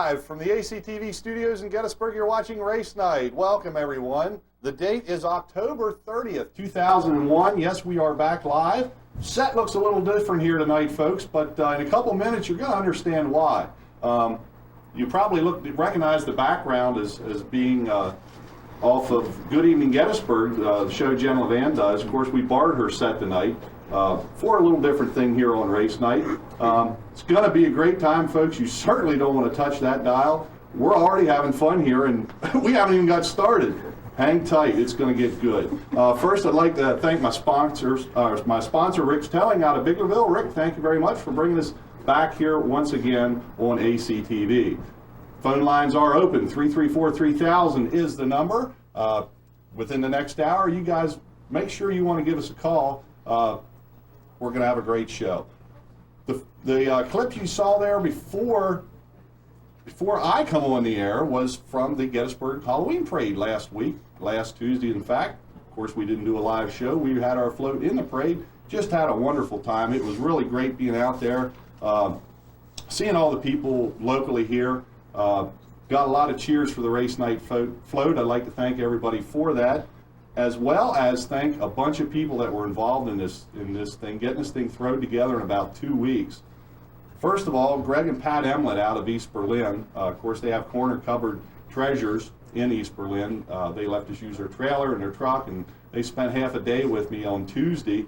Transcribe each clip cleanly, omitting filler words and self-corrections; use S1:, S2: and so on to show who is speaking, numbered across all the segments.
S1: Live from the ACTV studios in Gettysburg, you're watching Race Night. Welcome, everyone. The date is October 30th, 2001. Yes, we are back live. Set looks a little different here tonight, folks, but in a couple minutes you're going to understand why. You probably recognize the background as being off of Good Evening Gettysburg, the show Jen Levan does. Of course, we borrowed her set tonight for a little different thing here on Race Night. It's going to be a great time, folks. You certainly don't want to touch that dial. We're already having fun here, and we haven't even got started. Hang tight. It's going to get good. First, I'd like to thank my sponsors. My sponsor, Rick's Telling out of Biglerville. Rick, thank you very much for bringing us back here once again on ACTV. Phone lines are open. 334-3000 is the number. Within the next hour, you guys make sure you want to give us a call. We're going to have a great show. The clip you saw there before I come on the air was from the Gettysburg Halloween Parade last Tuesday, in fact. Of course, we didn't do a live show. We had our float in the parade. Just had a wonderful time. It was really great being out there, seeing all the people locally here. Got a lot of cheers for the Race Night float. I'd like to thank everybody for that, as well as thank a bunch of people that were involved in this thing, getting this thing thrown together in about 2 weeks. First of all, Greg and Pat Emlet out of East Berlin. Of course, they have corner cupboard treasures in East Berlin. They let us use their trailer and their truck, and they spent half a day with me on Tuesday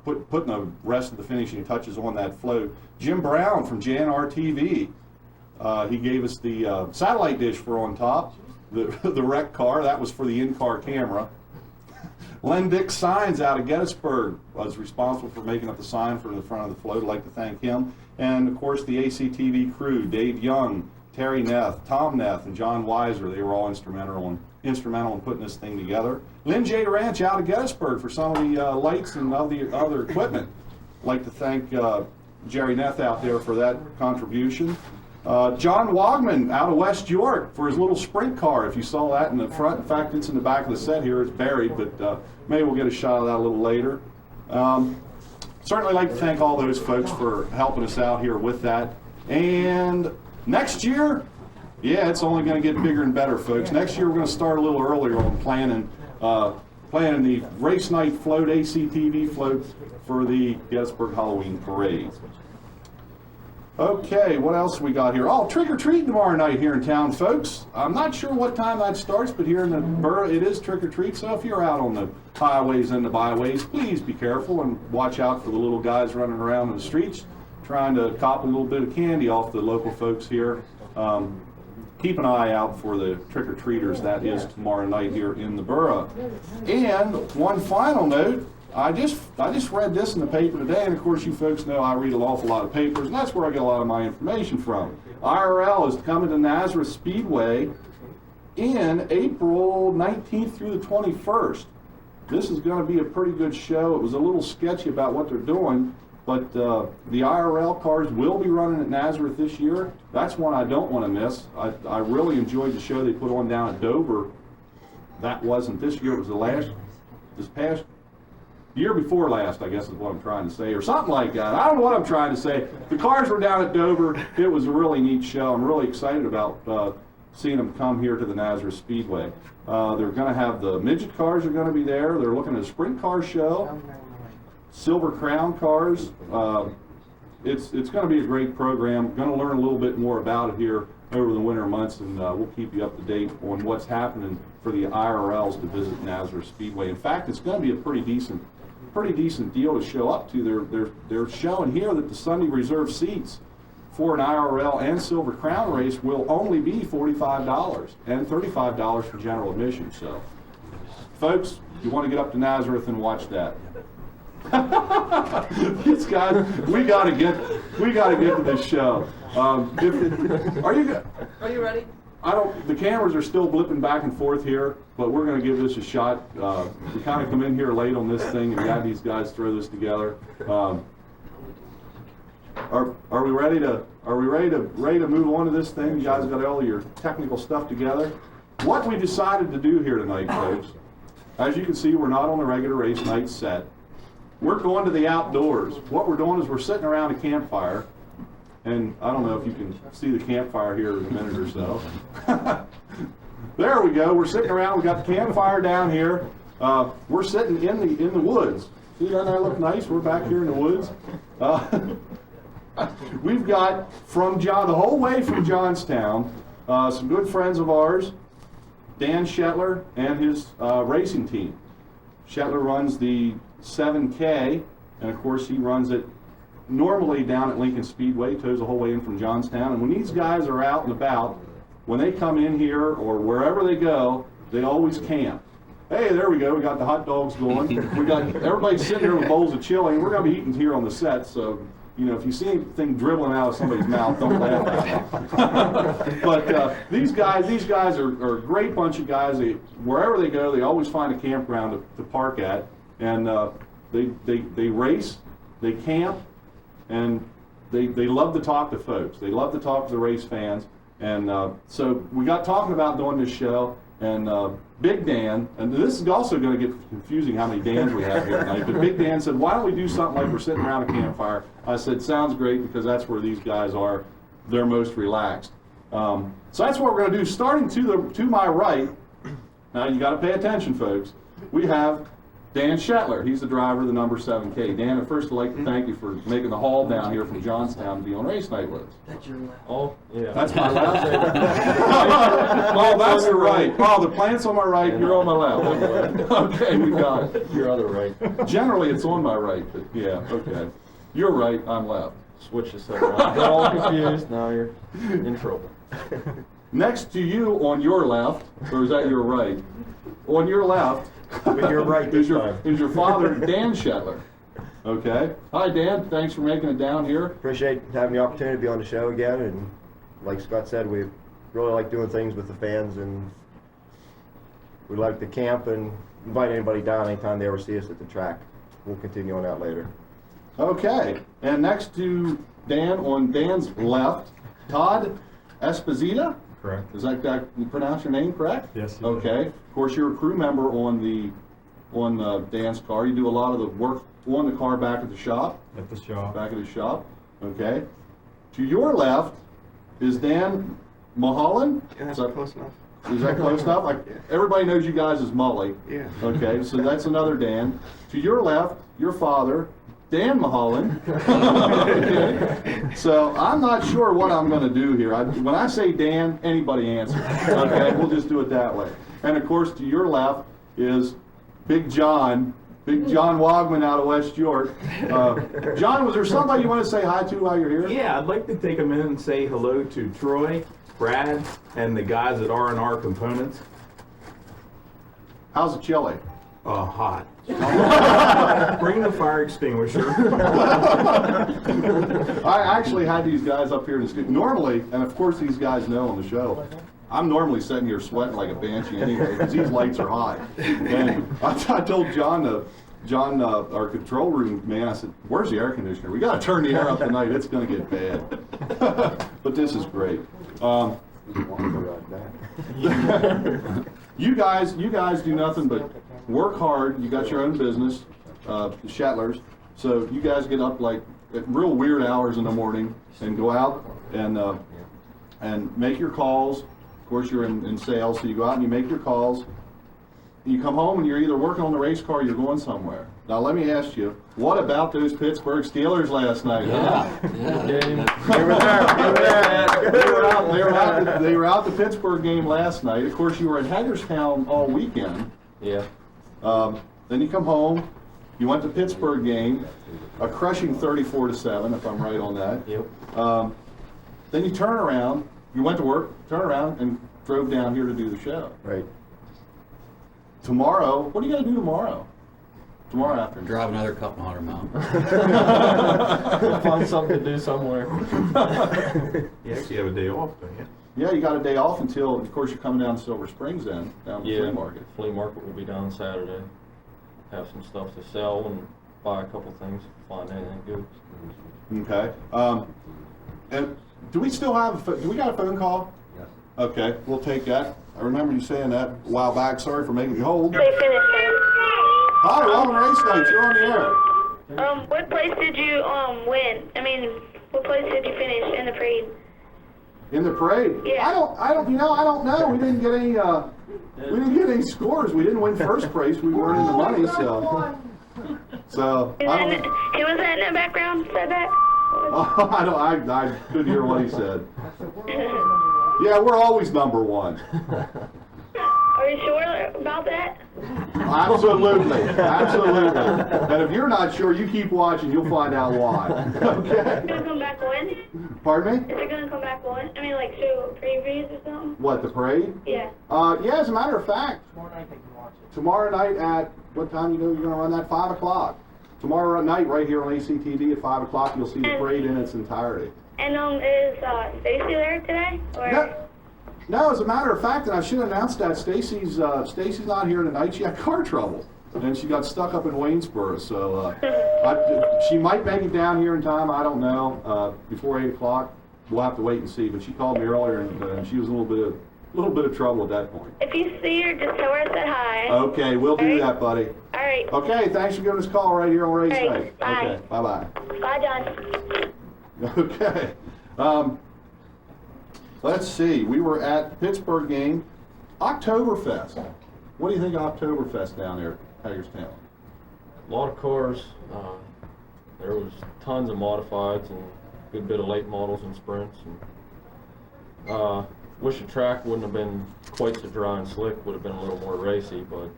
S1: putting the rest of the finishing touches on that float. Jim Brown from JNR TV. He gave us the satellite dish for on top, the wrecked car. That was for the in-car camera. Len Dick Signs out of Gettysburg was responsible for making up the sign for the front of the float. I'd like to thank him. And, of course, the ACTV crew, Dave Young, Terry Neff, Tom Neff, and John Weiser. They were all instrumental in putting this thing together. Lynn J. Ranch out of Gettysburg for some of the lights and all the other equipment. I'd like to thank Jerry Neff out there for that contribution. John Wogman out of West York for his little sprint car. If you saw that in the front, in fact, it's in the back of the set here. It's buried, but maybe we'll get a shot of that a little later. Certainly like to thank all those folks for helping us out here with that. And next year, yeah, it's only going to get bigger and better, folks. Next year, we're going to start a little earlier on planning the Race Night float, ACTV float for the Gettysburg Halloween Parade. Okay, what else we got here? Oh, trick or treat tomorrow night here in town, folks. I'm not sure what time that starts, but here in the borough it is trick or treat. So if you're out on the highways and the byways, please be careful and watch out for the little guys running around in the streets trying to cop a little bit of candy off the local folks here. Keep an eye out for the trick or treaters. That is tomorrow night here in the borough. And one final note. I just read this in the paper today, and of course you folks know I read an awful lot of papers, and that's where I get a lot of my information from. IRL is coming to Nazareth Speedway in April 19th through the 21st. This is going to be a pretty good show. It was a little sketchy about what they're doing, but the IRL cars will be running at Nazareth this year. That's one I don't want to miss. I really enjoyed the show they put on down at Dover. That wasn't this year, it was this past year before last, I guess is what I'm trying to say, or something like that. I don't know what I'm trying to say. The cars were down at Dover. It was a really neat show. I'm really excited about seeing them come here to the Nazareth Speedway. They're going to have the midget cars are going to be there. They're looking at a sprint car show, Silver Crown cars. It's going to be a great program. Going to learn a little bit more about it here over the winter months, and we'll keep you up to date on what's happening for the IRLs to visit Nazareth Speedway. In fact, it's going to be a pretty decent deal to show up to. They're showing here that the Sunday reserve seats for an IRL and Silver Crown race will only be $45 and $35 for general admission. So, folks, you want to get up to Nazareth and watch that. These guys, we got to get to this show. Are you
S2: ready?
S1: The cameras are still blipping back and forth here, but we're going to give this a shot. We kind of come in here late on this thing and had these guys throw this together. Are we ready to move on to this thing? You guys got all your technical stuff together. What we decided to do here tonight, folks, as you can see, we're not on the regular Race Night set. We're going to the outdoors. What we're doing is we're sitting around a campfire, And I don't know if you can see the campfire here in a minute or so. There we go. We're sitting around. We got the campfire down here. We're sitting in the woods. See, doesn't that look nice? We're back here in the woods. We've got the whole way from Johnstown, some good friends of ours, Dan Shetler and his racing team. Shetler runs the 7K, and of course he runs it normally down at Lincoln Speedway, tows the whole way in from Johnstown. And when these guys are out and about, when they come in here or wherever they go, they always camp. Hey, there we go. We got the hot dogs going. We got everybody sitting here with bowls of chili, and we're going to be eating here on the set. So, you know, if you see anything dribbling out of somebody's mouth, don't laugh at it. But these guys are a great bunch of guys. Wherever they go, they always find a campground to park at, and they race, they camp, and they love to talk to folks. They love to talk to the race fans. And so we got talking about doing this show, and Big Dan, and this is also going to get confusing how many Dans we have here tonight, but Big Dan said, why don't we do something like we're sitting around a campfire? I said, sounds great, because that's where these guys are. They're most relaxed. So that's what we're going to do. Starting to my right, now you got to pay attention, folks, we have Dan Shetler. He's the driver of the number 7K. Dan, at first I'd like to thank you for making the haul down here from Johnstown to be on race night with us.
S2: That's your left.
S3: Oh, yeah.
S1: That's my left. Oh, that's the right. Oh, the plant's on my right, you're on my left. Okay, we got it.
S3: Your other right.
S1: Generally, it's on my right, but yeah, okay. You're right, I'm left.
S3: Switch this up. Got all confused. Now you're in trouble.
S1: Next to you on your left, or is that your right? On your left,
S3: But you're right this time.
S1: is your father, Dan Shetler. Okay. Hi, Dan. Thanks for making it down here.
S4: Appreciate having the opportunity to be on the show again, and like Scott said, we really like doing things with the fans, and we like to camp and invite anybody down anytime they ever see us at the track. We'll continue on that later.
S1: Okay. And next to Dan, on Dan's left, Todd Esposito.
S5: Correct.
S1: Is that you pronounce your name correct?
S5: Yes.
S1: Okay. Of course, you're a crew member on Dan's car. You do a lot of the work on the car back at the shop.
S5: At the shop.
S1: Back at the shop. Okay. To your left is Dan Mulholland.
S2: Yeah, that's
S1: Is that-
S2: close enough.
S1: Is that close enough? Everybody knows you guys as Mully.
S2: Yeah.
S1: Okay, so that's another Dan. To your left, your father, Dan Mulholland. Okay. So I'm not sure what I'm going to do here. When I say Dan, anybody answer. Okay, we'll just do it that way. And of course, to your left is Big John Wogman out of West York. John, was there somebody you want to say hi to while you're here?
S6: Yeah, I'd like to take a minute and say hello to Troy, Brad, and the guys at R&R Components.
S1: How's the chili?
S6: Hot. Bring the fire extinguisher.
S1: I actually had these guys up here in the studio. Normally, and of course these guys know on the show, I'm normally sitting here sweating like a banshee anyway, because these lights are hot. And I told John, our control room man, I said, where's the air conditioner? We got to turn the air up tonight. It's going to get bad. But this is great. You guys do nothing but work hard. You got your own business, the Shetlers. So you guys get up like at real weird hours in the morning and go out and make your calls. Of course, you're in sales, so you go out and you make your calls. You come home and you're either working on the race car or you're going somewhere. Now let me ask you, what about those Pittsburgh Steelers last night? They were out the Pittsburgh game last night. Of course, you were in Hagerstown all weekend.
S3: Yeah.
S1: Then you come home. You went to Pittsburgh game, a crushing 34-7, if I'm right on that.
S3: Yep.
S1: Then you turn around. You went to work, turned around, and drove down here to do the show.
S4: Right.
S1: Tomorrow, what are you going to do tomorrow? Tomorrow afternoon.
S2: Drive another couple hundred miles.
S3: Find something to do somewhere.
S6: You actually have a day off, don't you?
S1: Yeah, you got a day off until, of course, you're coming down to Silver Springs then, down to the flea market.
S3: Flea market will be down Saturday. Have some stuff to sell and buy a couple things if you find anything good.
S1: Okay. And do we still have, do we got a phone call?
S4: Yes.
S1: Okay, we'll take that. I remember you saying that a while back. Sorry for making you hold.
S7: They finished it.
S1: Hi, welcome to Race Night. You're on the air.
S7: What place did you win? I mean,
S2: What place did you finish in the parade?
S1: In the parade?
S2: Yeah.
S1: I don't know. We didn't get any scores. We didn't win first place. We weren't in the money, so I don't know.
S2: Who was that in the background said that?
S1: I couldn't hear what he said. Yeah, we're always number one.
S2: Are you sure about that?
S1: Absolutely. And if you're not sure, you keep watching, you'll find out why. Okay?
S2: Is it gonna come back on?
S1: Pardon me?
S2: Is it gonna come back on? I mean, like show previews or something?
S1: What, the parade?
S2: Yeah.
S1: Yeah, as a matter of fact, tomorrow night at, what time you're going to run that? 5 o'clock. Tomorrow night, right here on ACTV at 5 o'clock, you'll see the parade in its entirety.
S2: And is Stacy there today? Or
S1: No, as a matter of fact, and I should have announced that, Stacy's not here tonight. She had car trouble, and she got stuck up in Waynesboro. So she might make it down here in time. I don't know. Before 8 o'clock, we'll have to wait and see. But she called me earlier, and she was a little bit of trouble at that point.
S2: if you see her, just tell her I said hi.
S1: Okay, we'll do that, buddy.
S2: All right.
S1: Okay, thanks for giving us a call right here on Race
S2: Thanks.
S1: Night.
S2: Bye.
S1: Okay, bye-bye.
S2: Bye, John.
S1: Okay. Let's see. We were at Pittsburgh game. Oktoberfest. What do you think of Oktoberfest down there at Hagerstown?
S3: A lot of cars. There was tons of modifieds and a good bit of late models and sprints. And, wish the track wouldn't have been quite so dry and slick. Would have been a little more racy, but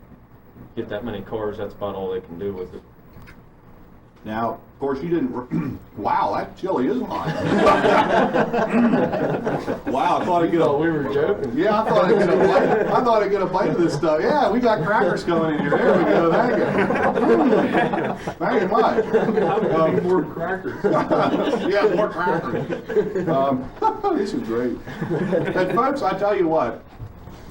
S3: get that many cars, that's about all they can do with it.
S1: Now, of course, you didn't. Wow, that chili is hot. Wow, I thought I'd get
S3: Oh,
S1: a.
S3: we were joking.
S1: Yeah, I thought I'd get a bite. I thought I'd get a bite of this stuff. Yeah, we got crackers coming in here. There we go. Thank you. Thank you much.
S6: How many more crackers?
S1: Yeah, more crackers. This is great. And folks, I tell you what,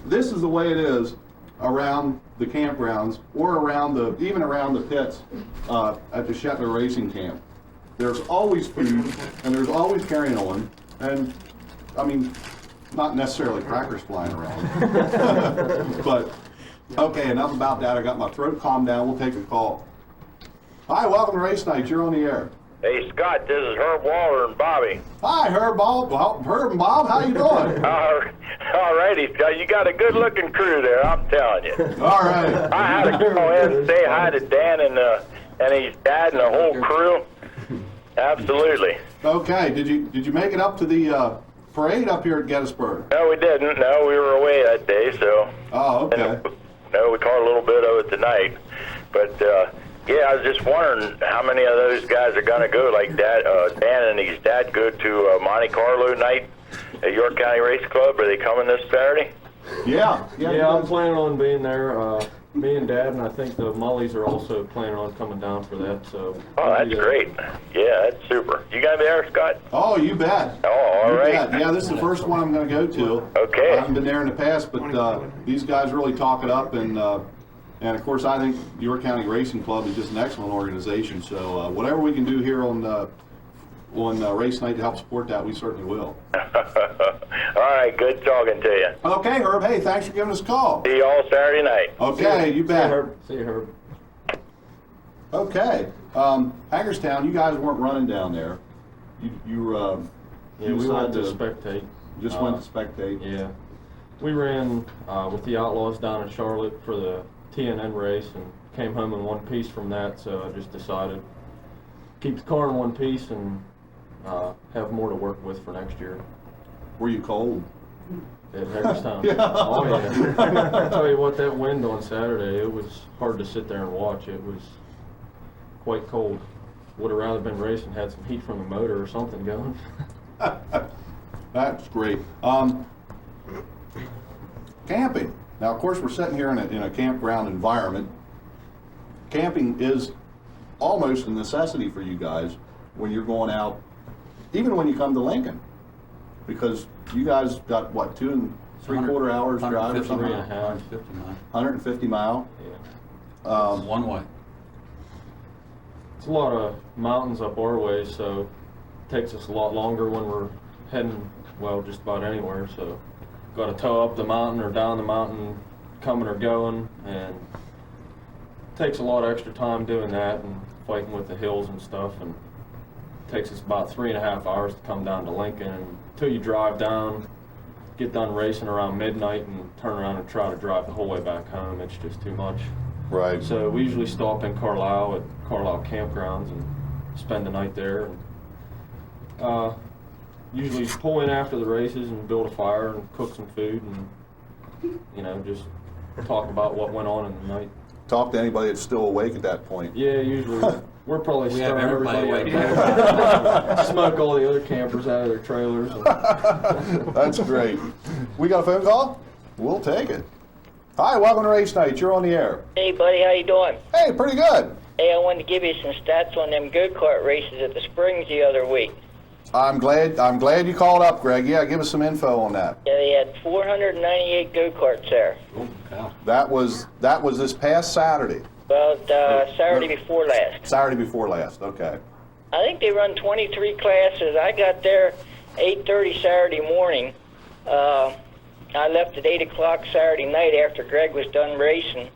S1: this is the way it is around the campgrounds or even around the pits at the Shetler Racing Camp. There's always food and there's always carrying on, and I mean, not necessarily crackers flying around. But okay, enough about that. I got my throat calmed down. We'll take a call. Hi, welcome to Race Night. You're on the air.
S5: Hey, Scott, this is Herb Waller and Bobby.
S1: Hi, Herb and Bob. How you doing?
S5: All righty. You got a good-looking crew there, I'm telling you.
S1: All right.
S5: I had to go in and say hi to Dan and his dad and the whole crew. Absolutely.
S1: Okay. Did you make it up to the parade up here at Gettysburg?
S5: No, we didn't. No, we were away that day, so.
S1: Oh, okay.
S5: No, we caught a little bit of it tonight. But, yeah, I was just wondering how many of those guys are going to go, like Dan and his dad go to Monte Carlo night at York County Race Club. Are they coming this Saturday?
S1: Yeah.
S3: Yeah, I'm planning on being there. Me and Dad, and I think the Mullies are also planning on coming down for that. So.
S5: Oh, that's great. Yeah, that's super. You going to be there, Scott?
S1: Oh, you bet.
S5: Oh, all
S1: You
S5: right.
S1: bet. Yeah, this is the first one I'm going to go to.
S5: Okay.
S1: I haven't been there in the past, but these guys really talk it up, and of course I think York County Racing Club is just an excellent organization. So whatever we can do here on Race Night to help support that, we certainly will.
S5: All right, good talking to you.
S1: Okay, Herb. Hey, thanks for giving us a call.
S5: See you all Saturday night.
S1: Okay, you bet.
S3: See you, Herb.
S1: Okay, Hagerstown, you guys weren't running down there. You
S3: Yeah, we went
S1: decided
S3: to spectate.
S1: just went to spectate.
S3: Yeah. We ran with the Outlaws down in Charlotte for the TNN race and came home in one piece from that, so I just decided keep the car in one piece and have more to work with for next year
S1: Were you cold?
S3: at Hagerstown.
S1: Yeah.
S3: Oh yeah. I'll tell you what, that wind on Saturday, it was hard to sit there and watch. It was quite cold. Would have rather been racing, had some heat from the motor or something going.
S1: That's great. Camping. Now, of course, we're sitting here in a campground environment. Camping is almost a necessity for you guys when you're going out, even when you come to Lincoln, because you guys got what, 2 3/4 hours drive or something?
S3: 3.5.
S7: 150 miles.
S1: 150 mile.
S3: Yeah.
S7: One way.
S3: It's a lot of mountains up our way, so it takes us a lot longer when we're heading, well, just about anywhere. So got to tow up the mountain or down the mountain, coming or going, and it takes a lot of extra time doing that and fighting with the hills and stuff. And takes us about 3.5 hours to come down to Lincoln, and until you drive down, get done racing around midnight, and turn around and try to drive the whole way back home, it's just too much.
S1: Right.
S3: So we usually stop in Carlisle at Carlisle campgrounds and spend the night there. And, usually pull in after the races and build a fire and cook some food and, just talk about what went on in the night.
S1: Talk to anybody that's still awake at that point.
S3: Yeah, usually we're probably
S7: We have
S3: stirring
S7: everybody
S3: everybody
S7: awake.
S3: up. Smoke all the other campers out of their trailers.
S1: That's great. We got a phone call? We'll take it. Hi, welcome to Race Night. You're on the air.
S8: Hey, buddy, how you doing?
S1: Hey, pretty good.
S8: Hey, I wanted to give you some stats on them go-kart races at the Springs the other week.
S1: I'm glad you called up, Greg. Yeah, give us some info on that.
S8: Yeah, they had 498 go-karts there.
S7: Oh, cow.
S1: That was this past Saturday.
S8: Well, Saturday before last.
S1: Saturday before last. Okay.
S8: I think they run 23 classes. I got there 8:30 Saturday morning. I left at 8 o'clock Saturday night after Greg was done racing.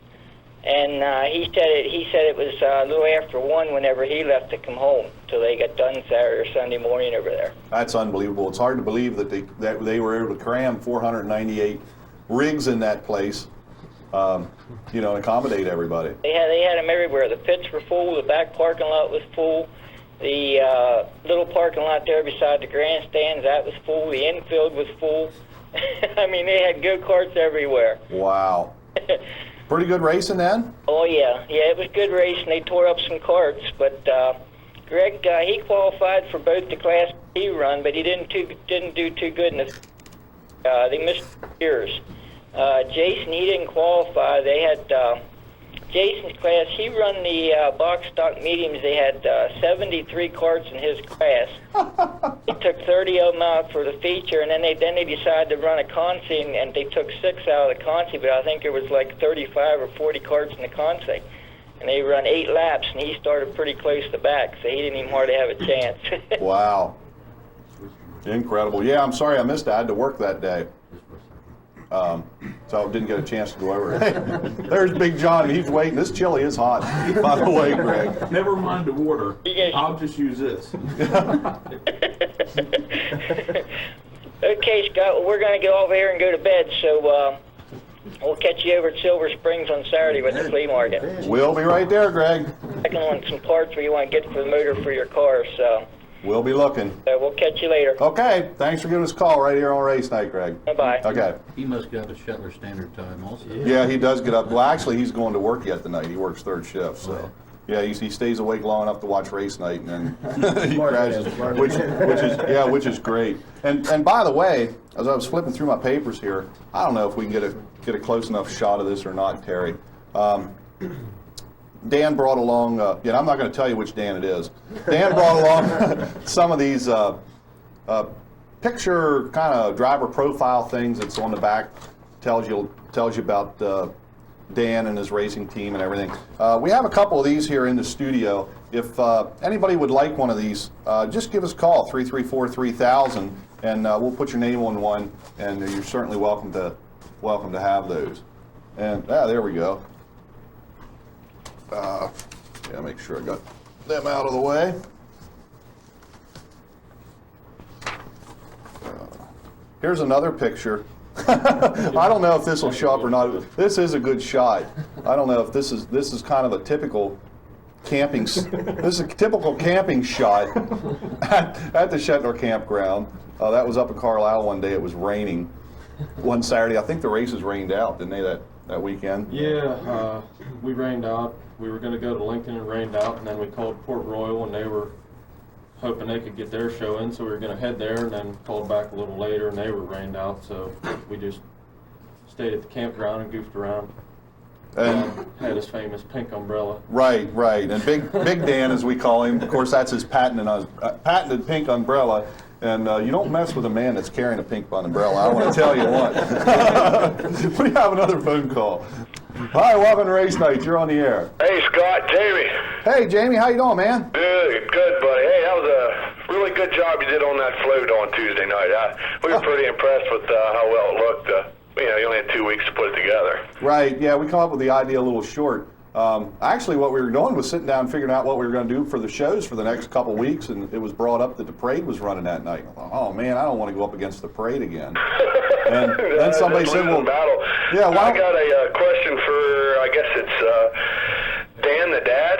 S8: And he said it was a little after 1 whenever he left to come home, till they got done Saturday or Sunday morning over there.
S1: That's unbelievable. It's hard to believe that they were able to cram 498 rigs in that place, and accommodate everybody.
S8: They had them everywhere. The pits were full. The back parking lot was full. The little parking lot there beside the grandstands, that was full. The infield was full. I mean, they had go-karts everywhere.
S1: Wow. Pretty good racing then?
S8: Oh, yeah. Yeah, it was good racing. They tore up some karts, but Greg, he qualified for both the Class B run, but he didn't do too good in the. They missed years. Jason, he didn't qualify. They had Jason's class. He run the box stock mediums. They had 73 karts in his class. They took 30 of them out for the feature, and then they decided to run a consi, and they took 6 out of the consi. But I think there was like 35 or 40 karts in the consi, and they run 8 laps, and he started pretty close to the back, so he didn't even hardly have a chance.
S1: Wow. Incredible. Yeah, I'm sorry I missed it. I had to work that day. So I didn't get a chance to go over it. There's Big John. He's waiting. This chili is hot, by the way, Greg.
S6: Never mind the water.
S8: Yeah.
S6: I'll just use this.
S8: Okay, Scott, well, we're going to get over here and go to bed, so we'll catch you over at Silver Springs on Saturday with the flea market.
S1: We'll be right there, Greg.
S8: Checking on some parts where you want to get for the motor for your car, so
S1: We'll be looking.
S8: we'll catch you later.
S1: Okay, thanks for giving us a call right here on Race Night, Greg.
S8: Bye-bye.
S1: Okay.
S7: He must get a Shetler Standard Time also.
S1: Yeah, he does get up. Well, actually, he's going to work yet tonight. He works third shift, so. Yeah, he stays awake long enough to watch Race Night, and then he crashes, which is great. And by the way, as I was flipping through my papers here, I don't know if we can get a close enough shot of this or not, Terry. Dan brought along, I'm not going to tell you which Dan it is. Dan brought along some of these picture kind of driver profile things that's on the back, tells you about Dan and his racing team and everything. We have a couple of these here in the studio. If anybody would like one of these, just give us a call, 334-3000, and we'll put your name on one, and you're certainly welcome to have those. And there we go. Make sure I got them out of the way. Here's another picture. I don't know if this will show up or not. This is a good shot. I don't know if this is kind of a typical camping. This is a typical camping shot at the Shetler campground. That was up in Carlisle one day. It was raining one Saturday. I think the races rained out, didn't they, that weekend?
S3: Yeah, we rained out. We were going to go to Lincoln and rained out, and then we called Port Royal, and they were hoping they could get their show in, so we were going to head there, and then called back a little later, and they were rained out, so we just stayed at the campground and goofed around. And had his famous pink umbrella.
S1: Right. And Big Dan, as we call him, of course, that's his patented pink umbrella. And you don't mess with a man that's carrying a pink umbrella. I want to tell you what. We have another phone call. Hi, welcome to Race Night. You're on the air.
S5: Hey, Scott, Jamie.
S1: Hey, Jamie, how you doing, man?
S5: Good, buddy. Hey, that was a really good job you did on that float on Tuesday night. We were pretty impressed with how well it looked. You only had 2 weeks to put it together.
S1: Right, yeah, we come up with the idea a little short. Actually, what we were doing was sitting down figuring out what we were going to do for the shows for the next couple weeks, and it was brought up that the parade was running that night. I thought, oh man, I don't want to go up against the parade again. And then somebody said, well,
S5: battle.
S1: yeah,
S5: I got a question for, I guess it's Dan the dad.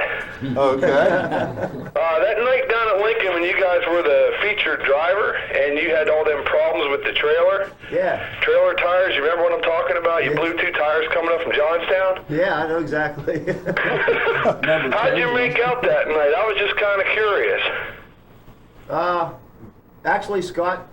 S1: okay.
S5: That night down at Lincoln when you guys were the featured driver and you had all them problems with the trailer.
S4: Yeah.
S5: Trailer tires, you remember what I'm talking about? You
S4: Yeah.
S5: blew 2 tires coming up from Johnstown?
S4: Yeah, I know exactly.
S5: How'd you make out that night? I was just kind of curious.
S4: Actually, Scott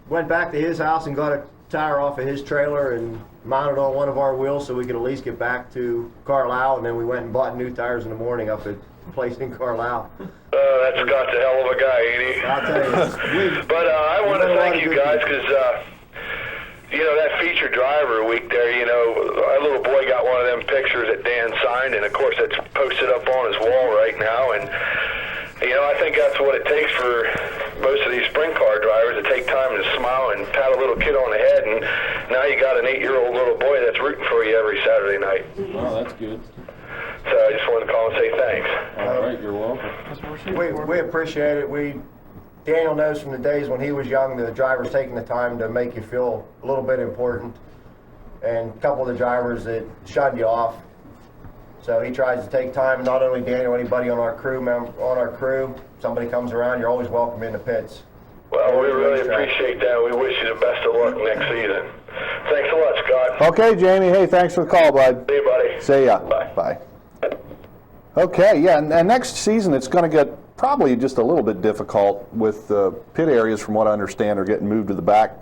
S4: went back to his house and got a tire off of his trailer and mounted on one of our wheels so we could at least get back to Carlisle, and then we went and bought new tires in the morning up at the place in Carlisle.
S5: That Scott's a hell of a guy, ain't he?
S4: I'll tell you.
S5: But I want to
S4: done a lot
S5: thank
S4: of
S5: you
S4: good
S5: guys
S4: things.
S5: because, you know, that featured driver week there, you know, our little boy got one of them pictures that Dan signed, and of course that's posted up on his wall right now. And, you know, I think that's what it takes for most of these sprint car drivers to take time to smile and pat a little kid on the head. And now you got an 8-year-old little boy that's rooting for you every Saturday night.
S3: Oh, that's good.
S5: So I just wanted to call and say thanks.
S3: All right, you're welcome.
S4: We appreciate it. Daniel knows from the days when he was young, the drivers taking the time to make you feel a little bit important, and a couple of the drivers that shun you off. So he tries to take time. Not only Daniel, anybody on our crew, somebody comes around, you're always welcome in the pits.
S5: Well, we really appreciate that. We wish you the best of luck next season. Thanks a lot, Scott.
S1: Okay, Jamie. Hey, thanks for the call, bud.
S5: See you, buddy.
S1: See ya.
S5: Bye.
S1: Bye. Okay, yeah, and next season it's going to get probably just a little bit difficult with the pit areas, from what I understand, are getting moved to the back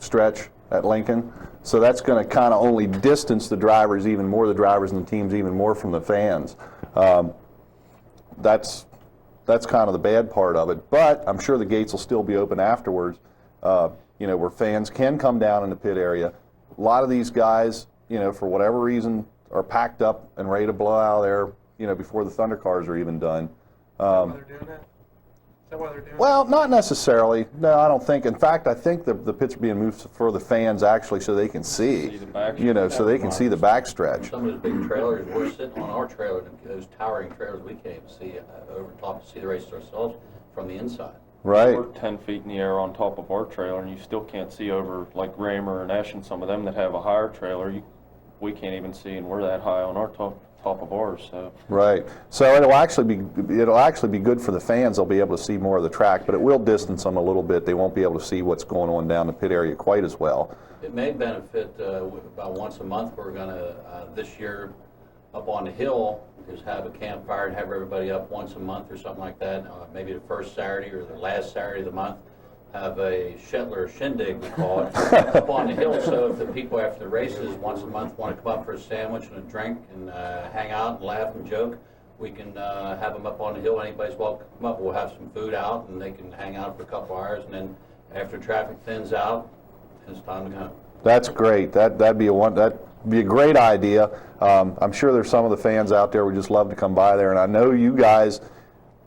S1: stretch at Lincoln. So that's going to kind of only distance the drivers even more, the drivers and the teams even more from the fans. That's kind of the bad part of it. But I'm sure the gates will still be open afterwards, you know, where fans can come down in the pit area. A lot of these guys, you know, for whatever reason, are packed up and ready to blow out of there, you know, before the Thunder cars are even done.
S9: Is that why they're doing that? Is that why they're doing
S1: Well, not necessarily. No, I don't think. In fact, I think the pits are being moved for the fans actually, so they can see,
S3: the back
S1: you know, so they can see the backstretch.
S7: Some of those big trailers, we're sitting on our trailer, and those towering trailers, we can't even see over top to see the races ourselves from the inside.
S1: Right.
S3: We're 10 feet in the air on top of our trailer, and you still can't see over, like Raymer and Esch and some of them that have a higher trailer. We can't even see, and we're that high on our top of ours. So.
S1: Right. So it'll actually be good for the fans. They'll be able to see more of the track, but it will distance them a little bit. They won't be able to see what's going on down the pit area quite as well.
S7: It may benefit about once a month. We're going to, this year, up on the hill, just have a campfire and have everybody up once a month or something like that. Maybe the first Saturday or the last Saturday of the month, have a Shetler shindig, we call it, up on the hill. So if the people after the races once a month want to come up for a sandwich and a drink and hang out and laugh and joke, we can have them up on the hill. Anybody's welcome to come up. We'll have some food out and they can hang out for a couple hours, and then after traffic thins out, it's time to go.
S1: That's great. That'd be a great idea. I'm sure there's some of the fans out there who would just love to come by there, and I know you guys.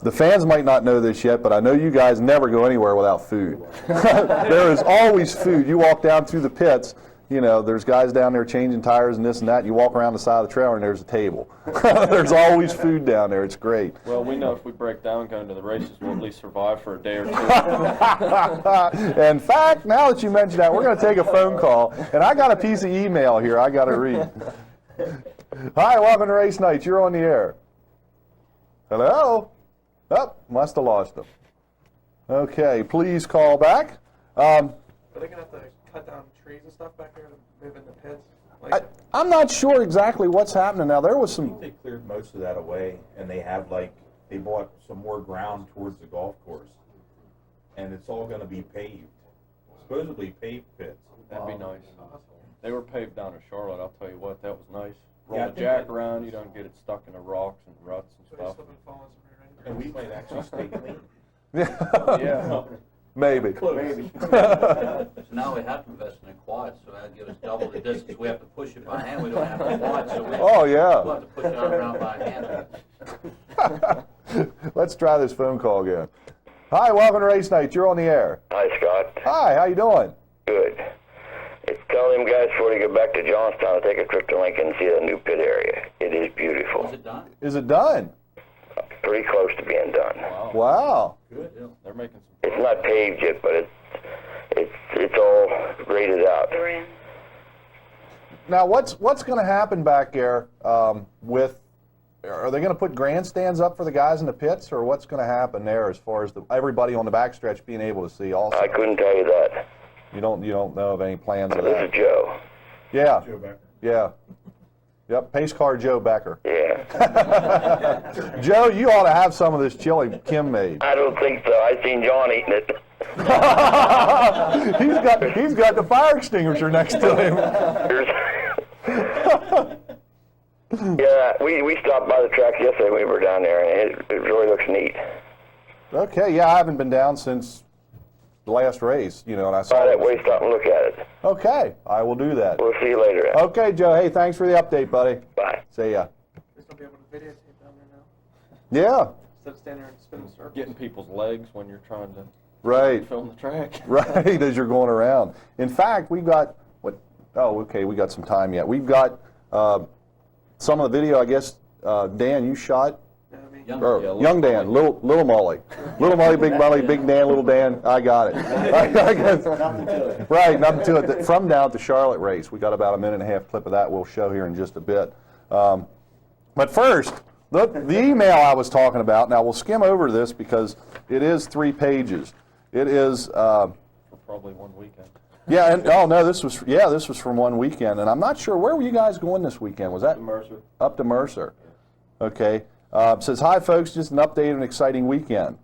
S1: The fans might not know this yet, but I know you guys never go anywhere without food. There is always food. You walk down through the pits, you know, there's guys down there changing tires and this and that. You walk around the side of the trailer and there's a table. There's always food down there. It's great.
S3: Well, we know if we break down going to the races, we'll at least survive for a day or two.
S1: In fact, now that you mention that, we're going to take a phone call, and I got a piece of email here I got to read. Hi, welcome to Race Night. You're on the air. Hello? Oh, must have lost him. Okay, please call back.
S9: Are they going to have to cut down trees and stuff back there to move in the pits?
S1: I'm not sure exactly what's happening now. There was
S10: I
S1: some.
S10: think they cleared most of that away, and they have they bought some more ground towards the golf course, and it's all going to be paved, supposedly paved pits.
S3: That'd be nice. They were paved down in Charlotte. I'll tell you what, that was nice. Roll
S10: Yeah, I
S3: the
S10: think
S3: jack
S10: that-
S3: around, you don't get it stuck in the rocks and ruts and
S9: So they
S3: stuff.
S9: slip and fall in some
S10: And we might actually stay clean.
S3: Yeah.
S1: Maybe.
S10: Maybe.
S7: So now we have to invest in a quad, so that'll give us double the distance. We have to push it by hand. We don't have a quad, so
S1: Oh, yeah.
S7: we'll have to push it around by hand.
S1: Let's try this phone call again. Hi, welcome to Race Night. You're on the air.
S5: Hi, Scott.
S1: Hi, how you doing?
S5: Good. Tell them guys before they get back to Johnstown to take a trip to Lincoln and see the new pit area. It is beautiful.
S7: Is it done?
S1: Is it done?
S5: Pretty close to being done.
S1: Wow.
S3: Good. Yeah, they're making some.
S5: It's not paved yet, but it's all graded out.
S2: Duran.
S1: Now, what's going to happen back there with? Are they going to put grandstands up for the guys in the pits, or what's going to happen there as far as everybody on the backstretch being able to see? Also,
S5: I couldn't tell you that.
S1: you don't know of any plans of
S5: This
S1: that?
S5: is Joe.
S1: Yeah.
S10: Joe Becker.
S1: Yeah. Yep. Pace car Joe Becker.
S5: Yeah.
S1: Joe, you ought to have some of this chili Kim made.
S5: I don't think so. I seen John eating it.
S1: he's got the fire extinguisher next to him.
S5: Yeah, we stopped by the track yesterday when we were down there, and it really looks neat.
S1: Okay, yeah, I haven't been down since the last race, and I saw
S5: By that way, stop and look at it.
S1: Okay, I will do that.
S5: We'll see you later.
S1: Okay, Joe, hey, thanks for the update, buddy.
S5: Bye.
S1: See ya.
S9: He's gonna be able to videotape down there now.
S1: Yeah,
S9: Instead of standing there and spinning circles.
S3: Getting people's legs when you're trying to
S1: right,
S3: film the track.
S1: right, as you're going around. In fact, we've got, we got some time yet. We've got some of the video, I guess, Dan, you shot? Young Dan, little Molly. Little Molly, Big Molly, Big Dan, Little Dan. I got it. Right, nothing to it. From down to Charlotte race. We got about a minute and a half clip of that we'll show here in just a bit. But first, the email I was talking about, now we'll skim over this because it is 3 pages. It is...
S3: For probably one weekend.
S1: Yeah, and this was from one weekend, and I'm not sure, where were you guys going this weekend? Was that
S3: Mercer.
S1: Up to Mercer? Okay. Says, hi folks, just an update on an exciting weekend.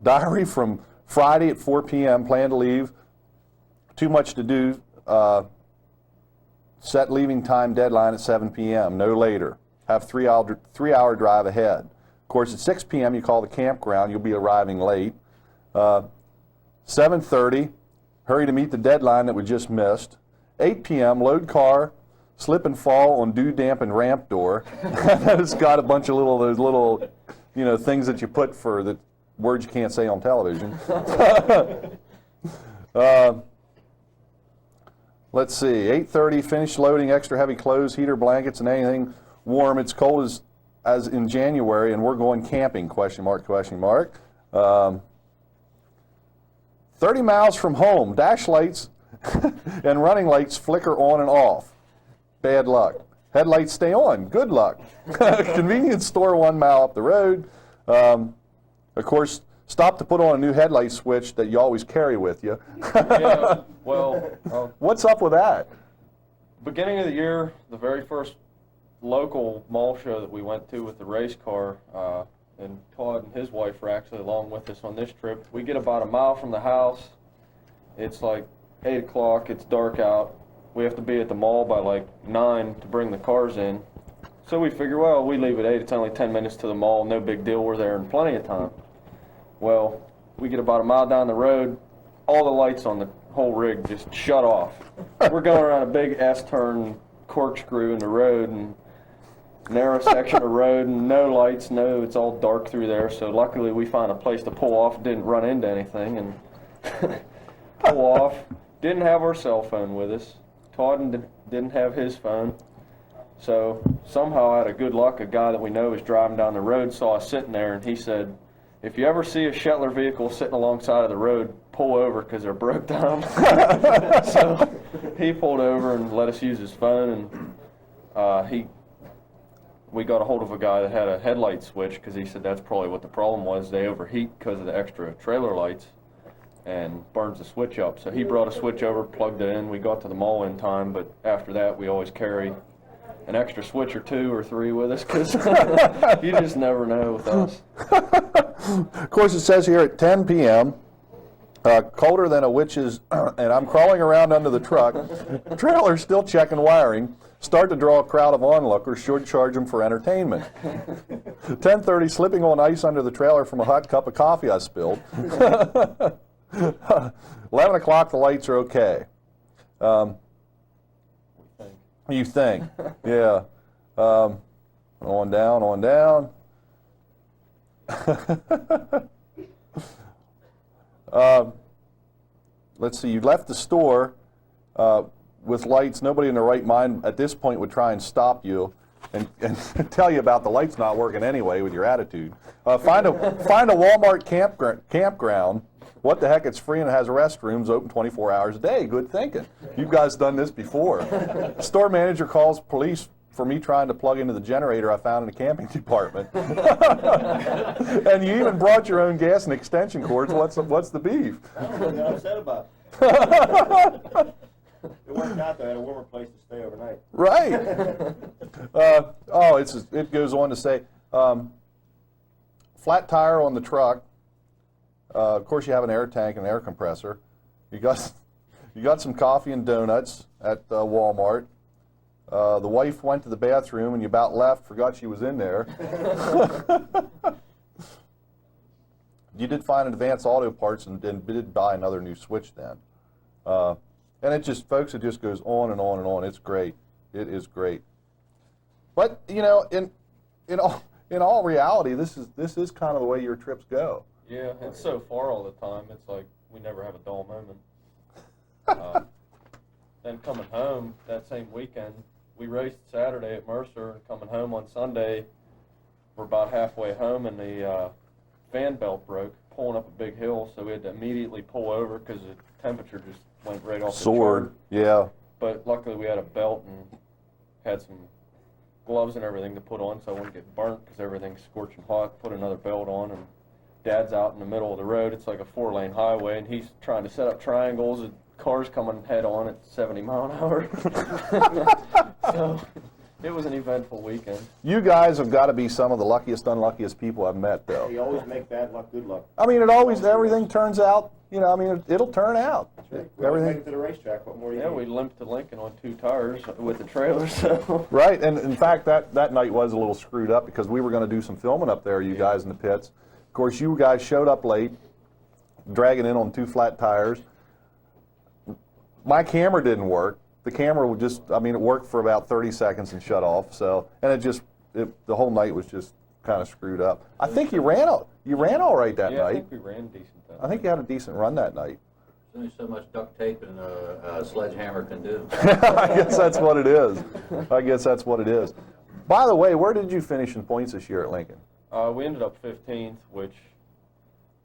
S1: Diary from Friday at 4 p.m. Plan to leave. Too much to do. Set leaving time deadline at 7 p.m. No later. Have 3-hour drive ahead. Of course, at 6 p.m. you call the campground. You'll be arriving late. 7:30. Hurry to meet the deadline that we just missed. 8 p.m. Load car. Slip and fall on dew damp and ramp door. It's got a bunch of those little, things that you put for the words you can't say on television. Let's see, 8:30, finish loading extra heavy clothes, heater, blankets, and anything warm. It's cold as in January, and we're going camping, ? 30 miles from home, dash lights and running lights flicker on and off. Bad luck. Headlights stay on. Good luck. Convenience store 1 mile up the road. Of course, stop to put on a new headlight switch that you always carry with you.
S3: Yeah, well,
S1: What's up with that?
S3: beginning of the year, the very first local mall show that we went to with the race car, and Todd and his wife were actually along with us on this trip. We get about a mile from the house. It's like 8 o'clock. It's dark out. We have to be at the mall by like 9 to bring the cars in. So we figure, well, we leave at 8. It's only 10 minutes to the mall. No big deal. We're there in plenty of time. Well, we get about a mile down the road. All the lights on the whole rig just shut off. We're going around a big S-turn corkscrew in the road and narrow section of road and no lights, it's all dark through there. So luckily we found a place to pull off, didn't run into anything, and pull off. Didn't have our cell phone with us. Todd didn't have his phone. So somehow out of good luck, a guy that we know was driving down the road, saw us sitting there, and he said, if you ever see a Shetler vehicle sitting alongside of the road, pull over because they're broke down. So he pulled over and let us use his phone, and we got a hold of a guy that had a headlight switch because he said that's probably what the problem was. They overheat because of the extra trailer lights and burns the switch up. So he brought a switch over, plugged it in. We got to the mall in time, but after that we always carry an extra switch or 2 or 3 with us because you just never know with us.
S1: Of course, it says here at 10 p.m., colder than a witch's, and I'm crawling around under the truck. Trailer still checking wiring. Start to draw a crowd of onlookers, should charge them for entertainment. 10:30, slipping on ice under the trailer from a hot cup of coffee I spilled. 11 o'clock, the lights are okay. You think, yeah. On down. Let's see, you left the store. with lights, nobody in their right mind at this point would try and stop you and tell you about the lights not working anyway with your attitude. Find a Walmart campground. What the heck, it's free and it has restrooms open 24 hours a day. Good thinking. You guys done this before. Store manager calls police for me trying to plug into the generator I found in the camping department. And you even brought your own gas and extension cords. What's the beef?
S4: I don't know what upset about it. It worked out though. I had a warmer place to stay overnight.
S1: Right. It goes on to say, flat tire on the truck. Of course, you have an air tank and an air compressor. You got some coffee and donuts at Walmart. The wife went to the bathroom and you about left, forgot she was in there. You did find an Advance Auto Parts and did buy another new switch then. And it just, folks, it just goes on and on and on. It's great. It is great. But, you know, in all reality, this is kind of the way your trips go.
S3: Yeah, it's so far all the time. It's like we never have a dull moment. Then coming home that same weekend, we raced Saturday at Mercer, and coming home on Sunday, we're about halfway home, and the fan belt broke, pulling up a big hill, so we had to immediately pull over because the temperature just went right off the chart.
S1: Yeah.
S3: But luckily we had a belt and had some gloves and everything to put on so I wouldn't get burnt because everything's scorching hot. Put another belt on, and Dad's out in the middle of the road. It's like a 4-lane highway, and he's trying to set up triangles and cars coming head on at 70 mile an hour. So it was an eventful weekend.
S1: You guys have got to be some of the luckiest, unluckiest people I've met, though.
S4: You always make bad luck good luck.
S1: I mean, everything turns out, you know, I mean, it'll turn out.
S4: That's right. We always make it to the racetrack. What more do you need?
S3: We limped to Lincoln on 2 tires with the trailer, so.
S1: Right, and in fact, that night was a little screwed up because we were going to do some filming up there, you guys in the pits. Of course, you guys showed up late, dragging in on 2 flat tires. My camera didn't work. The camera would just, I mean, it worked for about 30 seconds and shut off. So, and the whole night was just kind of screwed up. I think you ran all right that night.
S3: Yeah, I think we ran decent that night.
S1: I think you had a decent run that night.
S7: There's only so much duct tape and a sledgehammer can do.
S1: I guess that's what it is. By the way, where did you finish in points this year at Lincoln?
S3: We ended up 15th, which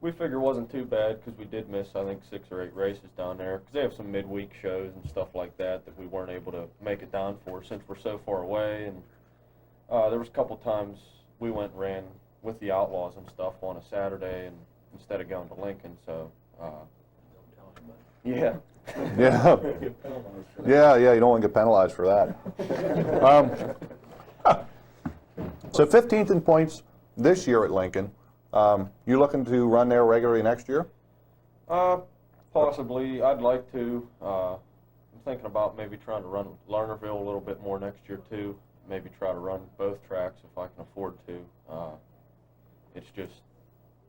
S3: we figure wasn't too bad because we did miss, I think, 6 or 8 races down there because they have some midweek shows and stuff like that we weren't able to make it down for since we're so far away. And there was a couple times we went and ran with the Outlaws and stuff on a Saturday and instead of going to Lincoln. So, yeah.
S1: Yeah. Yeah, you don't want to get penalized for that. So 15th in points this year at Lincoln. You looking to run there regularly next year?
S3: Possibly. I'd like to. I'm thinking about maybe trying to run Lernerville a little bit more next year too. Maybe try to run both tracks if I can afford to. It's just,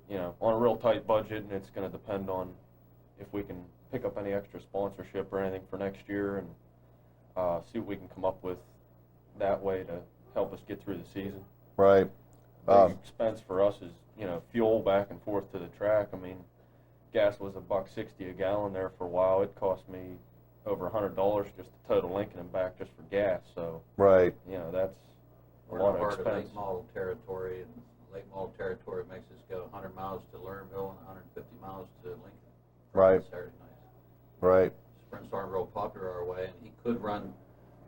S3: you know, on a real tight budget, and it's going to depend on if we can pick up any extra sponsorship or anything for next year, and see what we can come up with that way to help us get through the season.
S1: Right.
S3: The expense for us is, you know, fuel back and forth to the track. I mean, gas was $1.60 a gallon there for a while. It cost me over $100 just to total Lincoln and back just for gas. So,
S1: right.
S3: You know, that's a
S7: We're
S3: lot
S7: in
S3: of
S7: part of
S3: expense.
S7: late model territory, and late model territory makes us go 100 miles to Lernerville and 150 miles to Lincoln.
S1: Right.
S7: Saturday nights.
S1: Right.
S7: Sprints aren't real popular our way, and he could run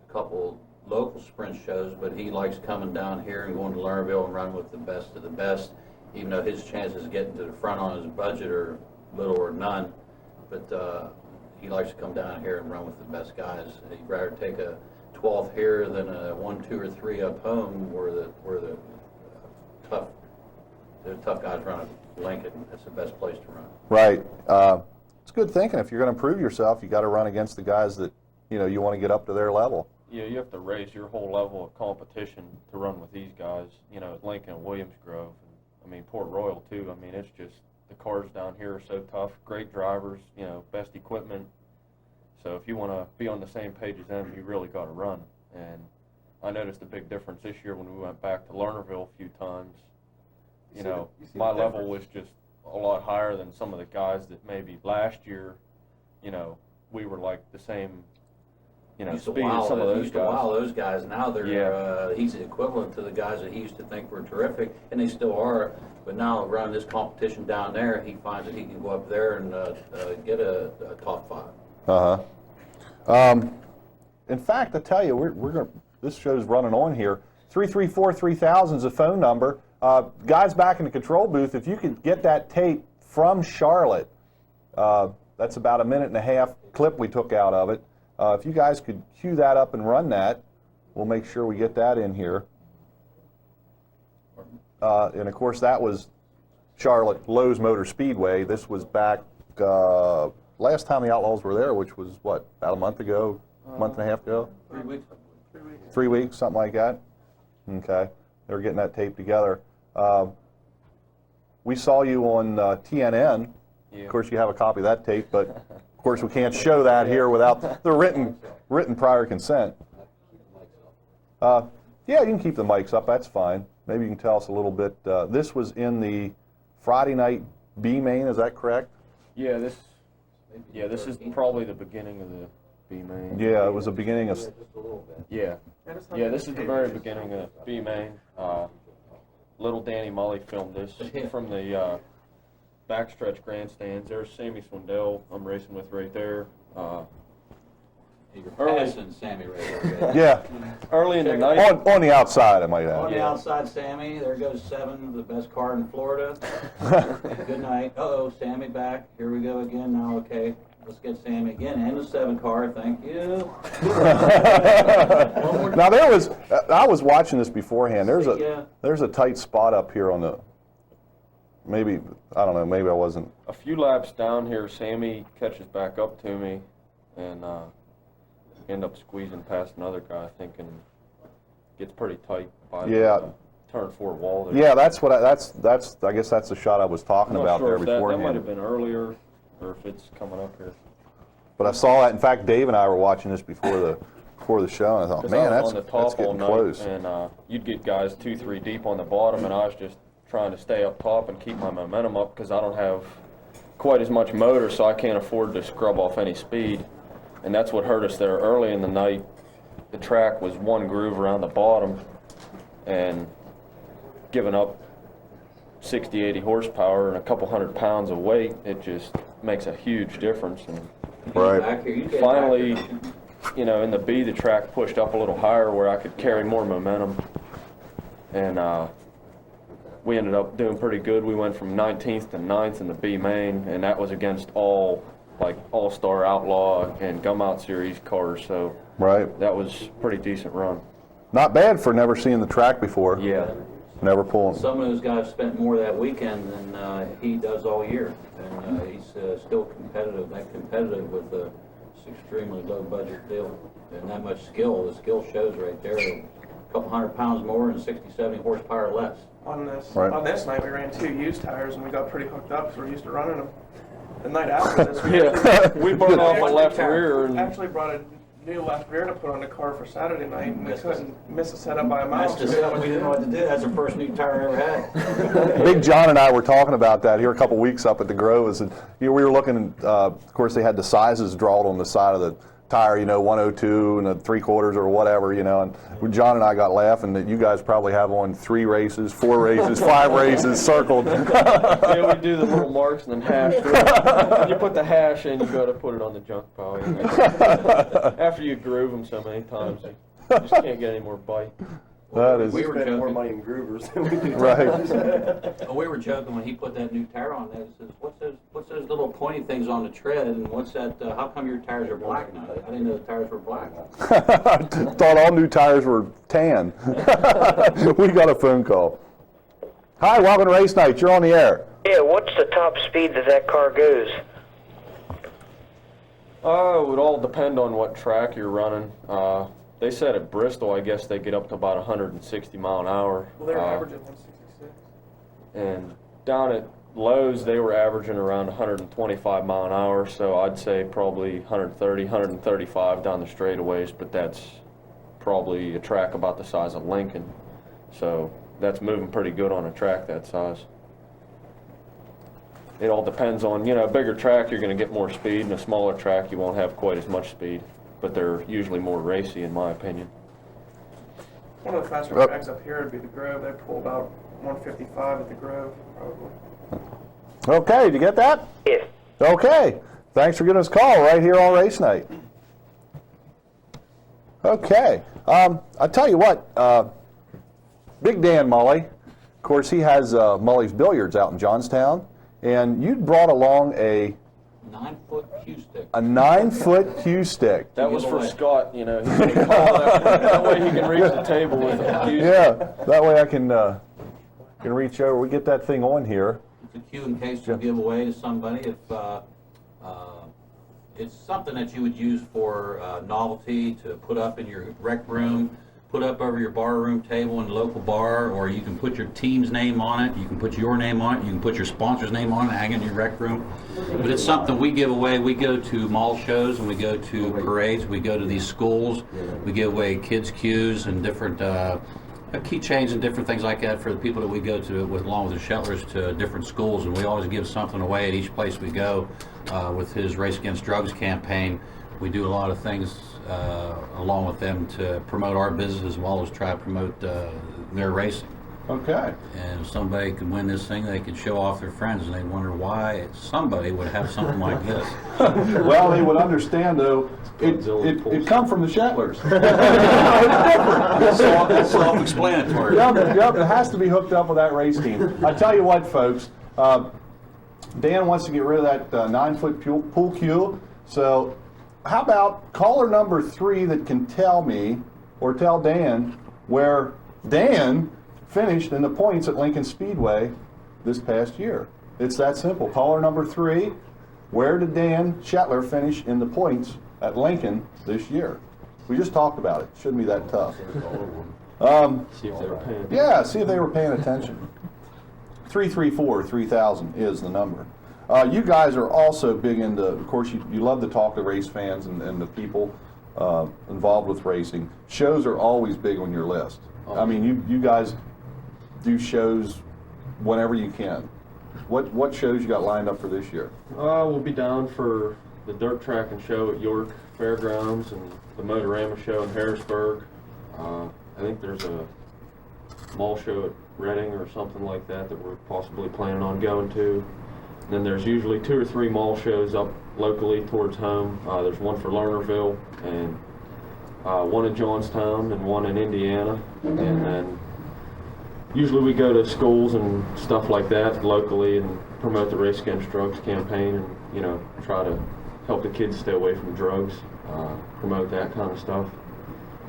S7: a couple local sprint shows, but he likes coming down here and going to Lernerville and run with the best of the best, even though his chances of getting to the front on his budget are little or none. But he likes to come down here and run with the best guys. He'd rather take a 12th here than a 1, 2, or 3 up home where the tough guys run at Lincoln. That's the best place to run.
S1: Right. It's good thinking. If you're going to improve yourself, you got to run against the guys that, you know, you want to get up to their level.
S3: Yeah, you have to raise your whole level of competition to run with these guys, you know, at Lincoln and Williams Grove. And, I mean, Port Royal, too. I mean, it's just, the cars down here are so tough, great drivers, you know, best equipment. So if you want to be on the same page as them, you really got to run. And I noticed a big difference this year when we went back to Lernerville a few times. You know, my level was just a lot higher than some of the guys that maybe last year, you know, we were like the same
S7: Used to
S11: speed
S7: wow
S11: of some of those
S7: used to
S11: guys.
S7: wow those guys. Now they're
S11: Yeah.
S7: he's the equivalent to the guys that he used to think were terrific, and they still are. But now running this competition down there, he finds that he can go up there and get a top 5.
S1: In fact, I tell you, we're going. This show's running on here. 334-3000 is the phone number. Guys back in the control booth, if you could get that tape from Charlotte, that's about a 1.5-minute clip we took out of it. If you guys could cue that up and run that, we'll make sure we get that in here. And of course, that was Charlotte Lowe's Motor Speedway. This was back last time the Outlaws were there, which was what, about a month ago, month and a half ago?
S7: 3 weeks.
S1: 3 weeks, something like that. Okay, they were getting that tape together. We saw you on TNN.
S11: Yeah.
S1: Of course, you have a copy of that tape, but of course we can't show that here without the written prior consent. Yeah, you can keep the mics up. That's fine. Maybe you can tell us a little bit. This was in the Friday night B main. Is that correct?
S11: Yeah, this is probably the beginning of the B main.
S1: Yeah, it was the beginning of.
S11: Yeah, this is the very beginning of B main. Little Danny Mully filmed this from the backstretch grandstands. There's Sammy Swindell I'm racing with right there.
S7: You're passing Sammy right there.
S1: Yeah,
S11: Early in the night.
S1: on the outside, I might add.
S7: On the outside, Sammy. There goes 7, the best car in Florida. Good night. Uh-oh, Sammy back. Here we go again now. Okay, let's get Sammy again. And the 7 car. Thank you.
S1: Now there was, I was watching this beforehand. There's a tight spot up here on the. Maybe I don't know. Maybe I wasn't.
S11: A few laps down here, Sammy catches back up to me, and end up squeezing past another guy, thinking gets pretty tight by the turn 4 wall there.
S1: Yeah, that's what that's I guess that's the shot I was talking
S11: I'm not
S1: about
S11: sure
S1: there
S11: if that
S1: beforehand.
S11: might have been earlier, or if it's coming up here.
S1: But I saw that. In fact, Dave and I were watching this before the show, and I thought,
S11: 'Cause
S1: man,
S11: I was
S1: that's
S11: on the top all
S1: getting
S11: night,
S1: close.
S11: and you'd get guys 2-3 deep on the bottom, and I was just trying to stay up top and keep my momentum up because I don't have quite as much motor, so I can't afford to scrub off any speed. And that's what hurt us there early in the night. The track was one groove around the bottom, and giving up 60, 80 horsepower and a couple 100 pounds of weight, it just makes a huge difference. And
S1: Right.
S7: Back here. You get
S11: finally,
S7: back here.
S11: you know, in the B, the track pushed up a little higher where I could carry more momentum, and we ended up doing pretty good. We went from 19th to 9th in the B main, and that was against all All-Star, Outlaw, and Gum-Out Series cars, so
S1: Right.
S11: that was a pretty decent run.
S1: Not bad for never seeing the track before.
S11: Yeah.
S1: Never pulling.
S7: Some of those guys spent more that weekend than he does all year, and he's still competitive. That competitive with a extremely low budget deal and that much skill. The skill shows right there. A couple 100 pounds more and 60, 70 horsepower less.
S9: On this
S1: Right.
S9: on this night, we ran 2 used tires and we got pretty hooked up because we're used to running them. The night after this,
S11: We burned off a left rear, and
S9: actually brought a new left rear to put on the car for Saturday night, and we couldn't miss a setup by a mile.
S7: That's just something we didn't know what to do. That's the first new tire I ever had.
S1: Big John and I were talking about that here a couple weeks up at the Grove. And we were looking, of course, they had the sizes drawn on the side of the tire, 102 and a 3/4 or whatever, and John and I got laughing that you guys probably have on 3 races, 4 races, 5 races circled.
S11: yeah, we do the little marks and then hash through it. When you put the hash in, you got to put it on the junk pile. After you groove them so many times, you just can't get any more bite.
S1: That is
S7: We were
S4: Spend more
S7: joking.
S4: money in groovers than we do.
S1: right.
S7: We were joking when he put that new tire on there. He says, "What's those little pointy things on the tread? And what's that? How come your tires are black now? I didn't know the tires were black."
S1: Thought all new tires were tan. We got a phone call. Hi, welcome to Race Night. You're on the air.
S8: Yeah, what's the top speed that car goes?
S11: It would all depend on what track you're running. They said at Bristol, I guess they get up to about 160 mile an hour.
S9: Well, they're averaging 166.
S11: And down at Lowe's, they were averaging around 125 mile an hour, so I'd say probably 130, 135 down the straightaways, but that's probably a track about the size of Lincoln. So that's moving pretty good on a track that size. It all depends on, a bigger track, you're going to get more speed, and a smaller track, you won't have quite as much speed. but they're usually more racy in my opinion.
S9: One of the faster tracks up here would be the Grove. They pull about 155 at the Grove, probably.
S1: Okay, did you get that?
S5: Yes.
S1: Okay, thanks for giving us a call right here on Race Night. Okay, I tell you what, Big Dan Mully, of course he has Mully's Billiards out in Johnstown, and you brought along a
S7: 9-foot cue stick.
S1: 9-foot cue stick.
S11: That was for Scott, you know. He's gonna call that way he can reach the table with it.
S1: Yeah, that way I can reach over. We get that thing on here.
S7: It's a cue in case you give away to somebody. If it's something that you would use for novelty to put up in your rec room, put up over your bar room table in the local bar, or you can put your team's name on it, you can put your name on it, you can put your sponsor's name on it, hang it in your rec room. But it's something we give away. We go to mall shows and we go to parades, we go to these schools, we give away kids' cues and different keychains and different things like that for the people that we go to, along with the Shettlers, to different schools, and we always give something away at each place we go. With his Race Against Drugs campaign, we do a lot of things along with them to promote our business as well as try to promote their racing.
S1: Okay.
S7: And if somebody could win this thing, they could show off their friends, and they wonder why somebody would have something like this.
S1: Well, they would understand, though, it come from the Shettlers.
S7: It's self-explanatory.
S1: Yep, it has to be hooked up with that race team. I tell you what, folks, Dan wants to get rid of that 9-foot pool cue, so how about caller number 3 that can tell me, or tell Dan, where Dan finished in the points at Lincoln Speedway this past year. It's that simple. Caller number 3, where did Dan Shetler finish in the points at Lincoln this year? We just talked about it. Shouldn't be that tough.
S11: See if they were paying.
S1: Yeah, see if they were paying attention. 334-3000 is the number. You guys are also big into, of course, you love to talk to race fans and the people involved with racing. Shows are always big on your list. I mean, you guys do shows whenever you can. What shows you got lined up for this year?
S11: We'll be down for the dirt track and show at York Fairgrounds and the Motorama show in Harrisburg. I think there's a mall show at Reading or something like that we're possibly planning on going to. And then there's usually 2 or 3 mall shows up locally towards home. There's one for Lernerville and one in Johnstown and one in Indiana. And then usually we go to schools and stuff like that locally and promote the Race Against Drugs campaign and, you know, try to help the kids stay away from drugs, promote that kind of stuff.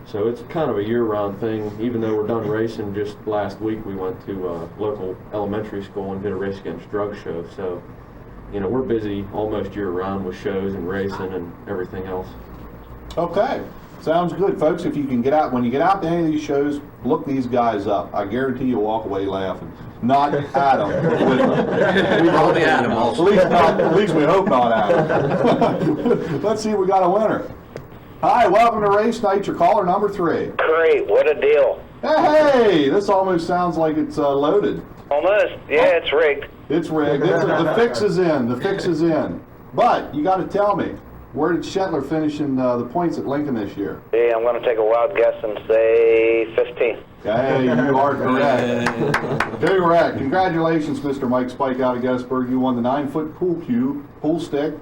S11: So it's kind of a year-round thing. Even though we're done racing, just last week we went to a local elementary school and did a Race Against Drugs show. So, you know, we're busy almost year-round with shows and racing and everything else.
S1: Okay. Sounds good, folks. If you can get out, when you get out to any of these shows, look these guys up. I guarantee you'll walk away laughing. Not at them, but with them.
S7: Probably at them also.
S1: At least we hope not at them. Let's see if we got a winner. Hi, welcome to Race Night. Your caller number 3.
S5: Great, what a deal.
S1: Hey, this almost sounds like it's loaded.
S5: Almost. Yeah, it's rigged.
S1: It's rigged. The fix is in. The fix is in. But you got to tell me, where did Shetler finish in the points at Lincoln this year?
S5: Yeah, I'm going to take a wild guess and say 15.
S1: Hey, you are correct. Correct. Congratulations, Mr. Mike Spike out of Gettysburg. You won the 9-foot pool stick.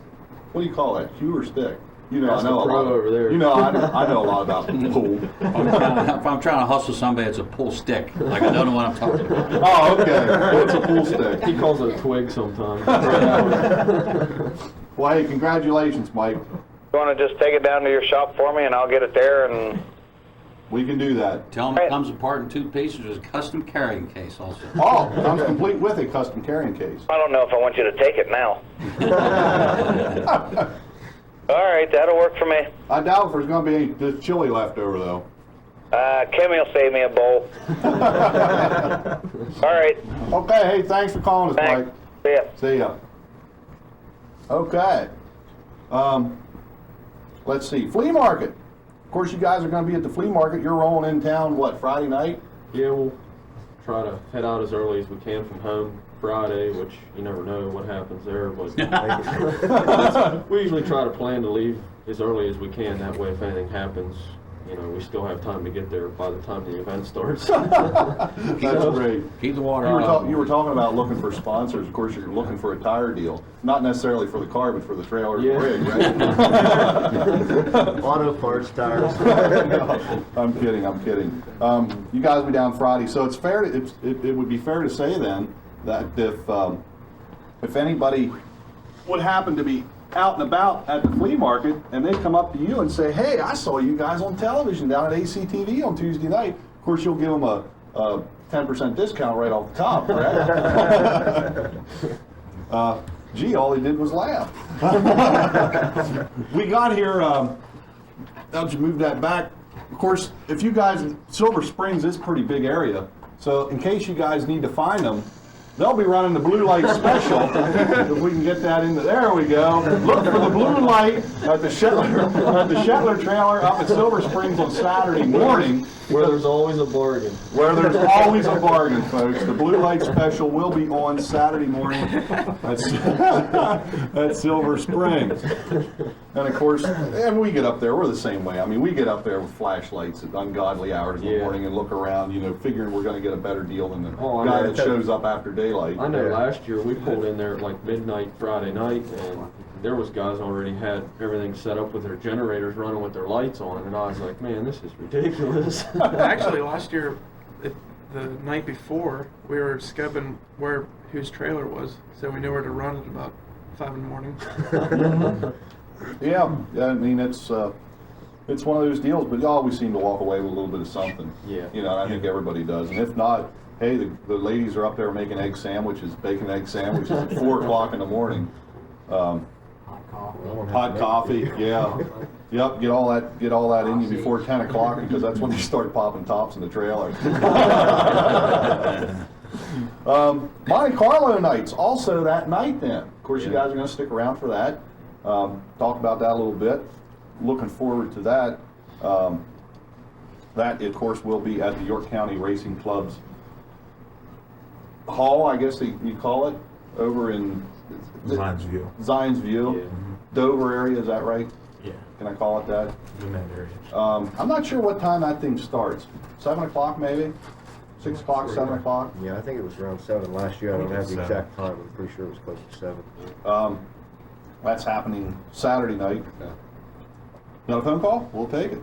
S1: What do you call that? Cue or stick? You know,
S11: That's
S1: I know a
S11: the pro
S1: lot
S11: over there.
S1: You know, I know a lot about pool.
S7: If I'm trying to hustle somebody, it's a pull stick. Like, I don't know what I'm talking about.
S1: Oh, okay. What's a pool stick?
S11: He calls it a twig sometimes.
S1: Well, hey, congratulations, Mike.
S5: You want to just take it down to your shop for me and I'll get it there and...
S1: We can do that.
S7: Tell them it comes apart in 2 pieces. There's a custom carrying case also.
S1: Oh, comes complete with a custom carrying case.
S5: I don't know if I want you to take it now. All right, that'll work for me.
S1: I doubt if there's going to be any just chili left over, though.
S5: Kimmy will save me a bowl. All right.
S1: Okay, hey, thanks for calling us,
S5: Thanks.
S1: Mike.
S5: See ya.
S1: See ya. Okay. Let's see. Flea market. Of course, you guys are going to be at the flea market. You're rolling in town, what, Friday night?
S11: Yeah, we'll try to head out as early as we can from home Friday, which you never know what happens there, but we usually try to plan to leave
S3: as early as we can. That way, if anything happens, you know, we still have time to get there by the time the event starts.
S1: That's great.
S7: Keep the water
S1: You were talking about looking for sponsors. Of course, you're looking for a tire deal, not necessarily for the car, but for the trailer
S3: Yeah.
S1: and rig, right?
S4: Auto parts, tires.
S1: No, I'm kidding. You guys will be down Friday, so it's fair. It would be fair to say then that if anybody would happen to be out and about at the flea market and they come up to you and say, "Hey, I saw you guys on television down at ACTV on Tuesday night," of course you'll give them a 10% discount right off the top, correct? Gee, all he did was laugh. We got here. I'll just move that back. Of course, if you guys, Silver Springs is a pretty big area, so in case you guys need to find them, they'll be running the blue light special. If we can get that into there, we go. Look for the blue light at the Shetler trailer up at Silver Springs on Saturday morning.
S3: Where there's always a bargain.
S1: Where there's always a bargain, folks. The blue light special will be on Saturday morning at Silver Springs. And of course, and we get up there, we're the same way. I mean, we get up there with flashlights at ungodly hours in the morning and look around, you know, figuring we're going to get a better deal than the guy that shows up after daylight.
S3: I know last year we pulled in there at like midnight Friday night, and there was guys already had everything set up with their generators running with their lights on, and I was like, man, this is ridiculous.
S9: Actually, last year, the night before, we were scubbing whose trailer was, so we knew where to run at about 5 in the morning.
S1: Yeah, I mean, it's one of those deals, but you always seem to walk away with a little bit of something.
S3: Yeah.
S1: You know, and I think everybody does. And if not, hey, the ladies are up there making bacon egg sandwiches at 4 o'clock in the morning. Hot coffee, yeah. Yep, get all that in you before 10 o'clock because that's when you start popping tops in the trailer. Monte Carlo nights also that night then. Of course, you guys are going to stick around for that. Talk about that a little bit. Looking forward to that. That, of course, will be at the York County Racing Club's hall, I guess you call it, over in Zions View.
S10: Yeah.
S1: Dover area, is that right?
S10: Yeah.
S1: Can I call it that?
S10: In that area.
S1: I'm not sure what time that thing starts. 7 o'clock maybe? 6 o'clock, 7 o'clock?
S4: Yeah, I think it was around 7 last year. I don't have the exact time. I'm pretty sure it was close to 7.
S1: That's happening Saturday night. Got a phone call? We'll take it.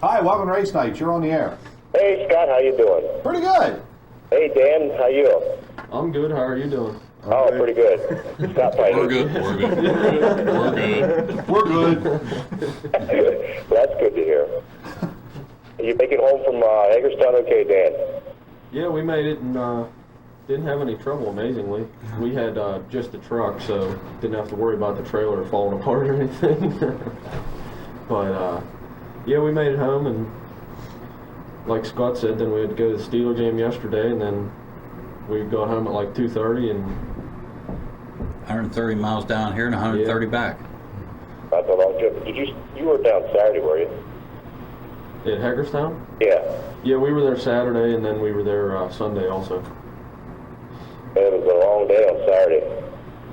S1: Hi, welcome to Race Night. You're on the air.
S5: Hey, Scott, how you doing?
S1: Pretty good.
S5: Hey, Dan, how you?
S3: I'm good. How are you doing?
S5: Oh, pretty good. Stop fighting.
S3: We're good.
S5: We're good.
S1: We're good.
S5: Well, that's good to hear. Are you making home from Hagerstown okay, Dan?
S3: Yeah, we made it and didn't have any trouble, amazingly. We had just a truck, so didn't have to worry about the trailer falling apart or anything. But, yeah, we made it home, and like Scott said, then we had to go to the Steeler game yesterday, and then we got home at like 2:30 and
S7: 130 miles down here and 130 back.
S5: That's a long trip. You were down Saturday, were you?
S3: at Hagerstown?
S5: Yeah.
S3: Yeah, we were there Saturday, and then we were there Sunday also.
S5: It was a long day on Saturday.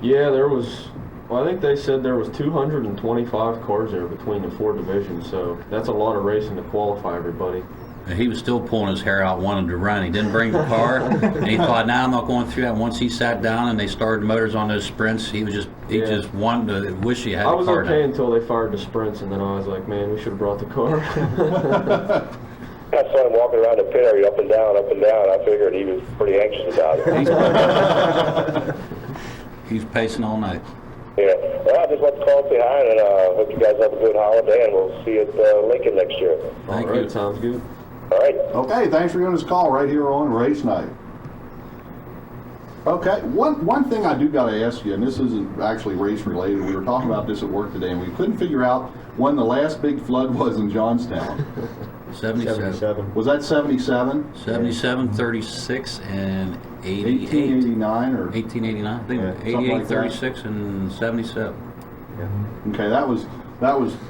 S3: Yeah, there was, well, I think they said there was 225 cars there between the four divisions, so that's a lot of racing to qualify everybody.
S7: He was still pulling his hair out, wanting to run. He didn't bring the car, and he thought, "Now I'm not going through that." Once he sat down and they started motors on those sprints, he just wanted to wish he had the car.
S3: I was okay until they fired the sprints, and then I was like, "Man, we should have brought the car."
S5: I saw him walking around the pit area, up and down, up and down. I figured he was pretty anxious about it.
S7: He's pacing all night.
S5: Yeah. Well, I just want to call and say hi, and hope you guys have a good holiday, and we'll see you at Lincoln next year.
S3: Thank you. Sounds good.
S5: All right.
S1: Okay, thanks for giving us a call right here on Race Night. Okay, one thing I do got to ask you, and this isn't actually race related. We were talking about this at work today, and we couldn't figure out when the last big flood was in Johnstown.
S7: 77.
S1: Was that 77?
S7: 77, 36, and 88.
S1: 1889 or
S7: 1889. I think
S1: Yeah,
S7: 88,
S1: something like that.
S7: 36, and 77.
S1: Okay, that was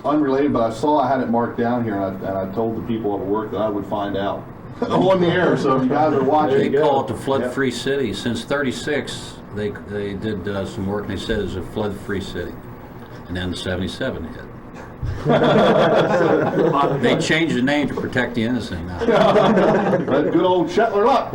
S1: unrelated, but I saw I had it marked down here, and I told the people at work that I would find out on the air. So if you guys are watching,
S7: They call it the flood-free city. Since 36, they did some work, and they said it's a flood-free city.
S12: and then the 77 hit. They changed the name to protect the innocent now.
S1: That good old Shetler luck.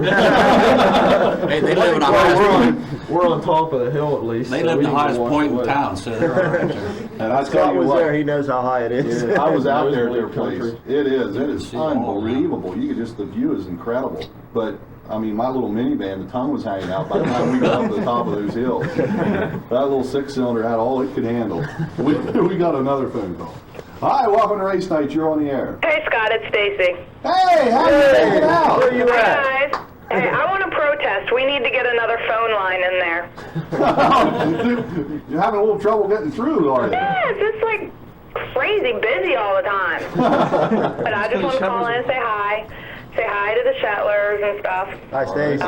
S12: Hey, they live in the highest point.
S3: We're on top of the hill at least.
S12: They
S3: so
S12: live
S3: we
S12: in the
S3: need to
S12: highest
S3: watch
S12: point in
S3: away.
S12: town, so they're all right there.
S1: And I tell
S4: Scott
S1: you
S4: was
S1: what,
S4: there, he knows how high it is.
S1: I was out there at
S3: Nosebleed
S1: their place.
S3: country.
S1: It is
S12: See it all
S1: unbelievable. You could just, the view is incredible. But, I mean, my little minivan, the tongue was hanging out by the time we got up to the top of those hills. That little 6-cylinder had all it could handle. We got another phone call. Hi, welcome to Race Night. You're on the air.
S2: Hey, Scott, it's Stacy.
S1: Hey, how you hanging out?
S4: Where you at?
S2: Hey, guys. Hey, I want to protest. We need to get another phone line in there.
S1: You're having a little trouble getting through, are you?
S2: Yeah, it's just like crazy busy all the time. But I just want to call in and say hi. Say hi to the Shetlers and stuff.
S4: Hi, Stace.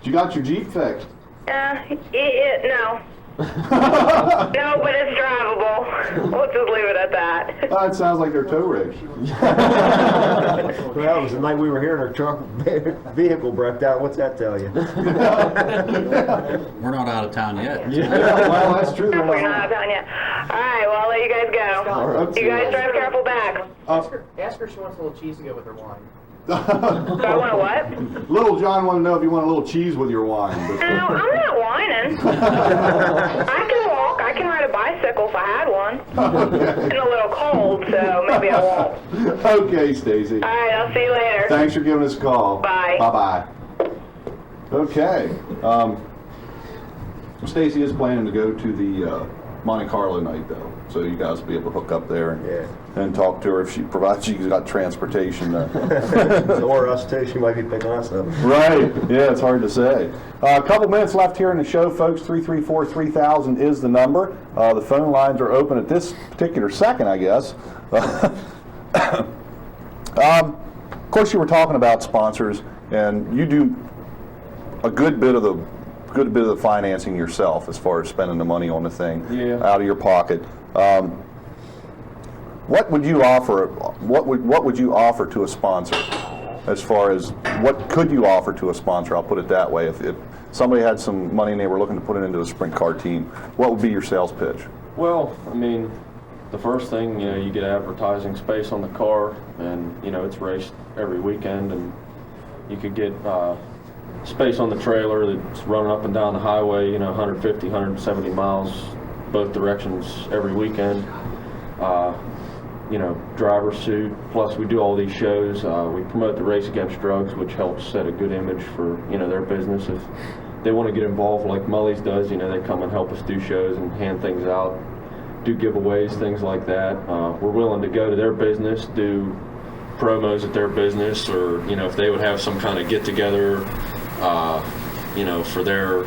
S1: You got your Jeep fixed?
S2: No. No, but it's drivable. We'll just leave it at that.
S1: It sounds like they're tow rigs.
S4: Well, it was the night we were here and our truck vehicle broke down. What's that tell you?
S12: We're not out of town yet.
S1: Yeah, well, that's true.
S2: We're not out of town yet. All right, well, I'll let you guys go.
S1: All right.
S2: You guys drive careful back.
S13: Ask her if she wants a little cheese to go with her wine.
S2: Do I want to what?
S1: Little John wanted to know if you want a little cheese with your wine.
S2: No, I'm not whining. I can walk. I can ride a bicycle if I had one. It's a little cold, so maybe I won't.
S1: Okay, Stacy.
S2: All right, I'll see you later.
S1: Thanks for giving us a call.
S2: Bye.
S1: Bye-bye. Okay. Stacy is planning to go to the Monte Carlo night, though. So you guys will be able to hook up there and talk to her if she provides she's got transportation.
S4: Or us too, she might be picking us up.
S1: Right. Yeah, it's hard to say. A couple minutes left here in the show, folks. 334-3000 is the number. The phone lines are open at this particular second, I guess. Of course, you were talking about sponsors, and you do a good bit of the financing yourself as far as spending the money on the thing out of your pocket. What would you offer? What would you offer to a sponsor? As far as what could you offer to a sponsor? I'll put it that way. If somebody had some money and they were looking to put it into a sprint car team, what would be your sales pitch?
S11: Well, I mean, the first thing, you get advertising space on the car, and it's raced every weekend, and you could get space on the trailer that's running up and down the highway, 150, 170 miles both directions every weekend. Driver's suit, plus we do all these shows. We promote the Race Against Drugs, which helps set a good image for, their business. If they want to get involved like Mully's does, they come and help us do shows and hand things out, do giveaways, things like that. We're willing to go to their business, do promos at their business, or, if they would have some kind of get-together, for their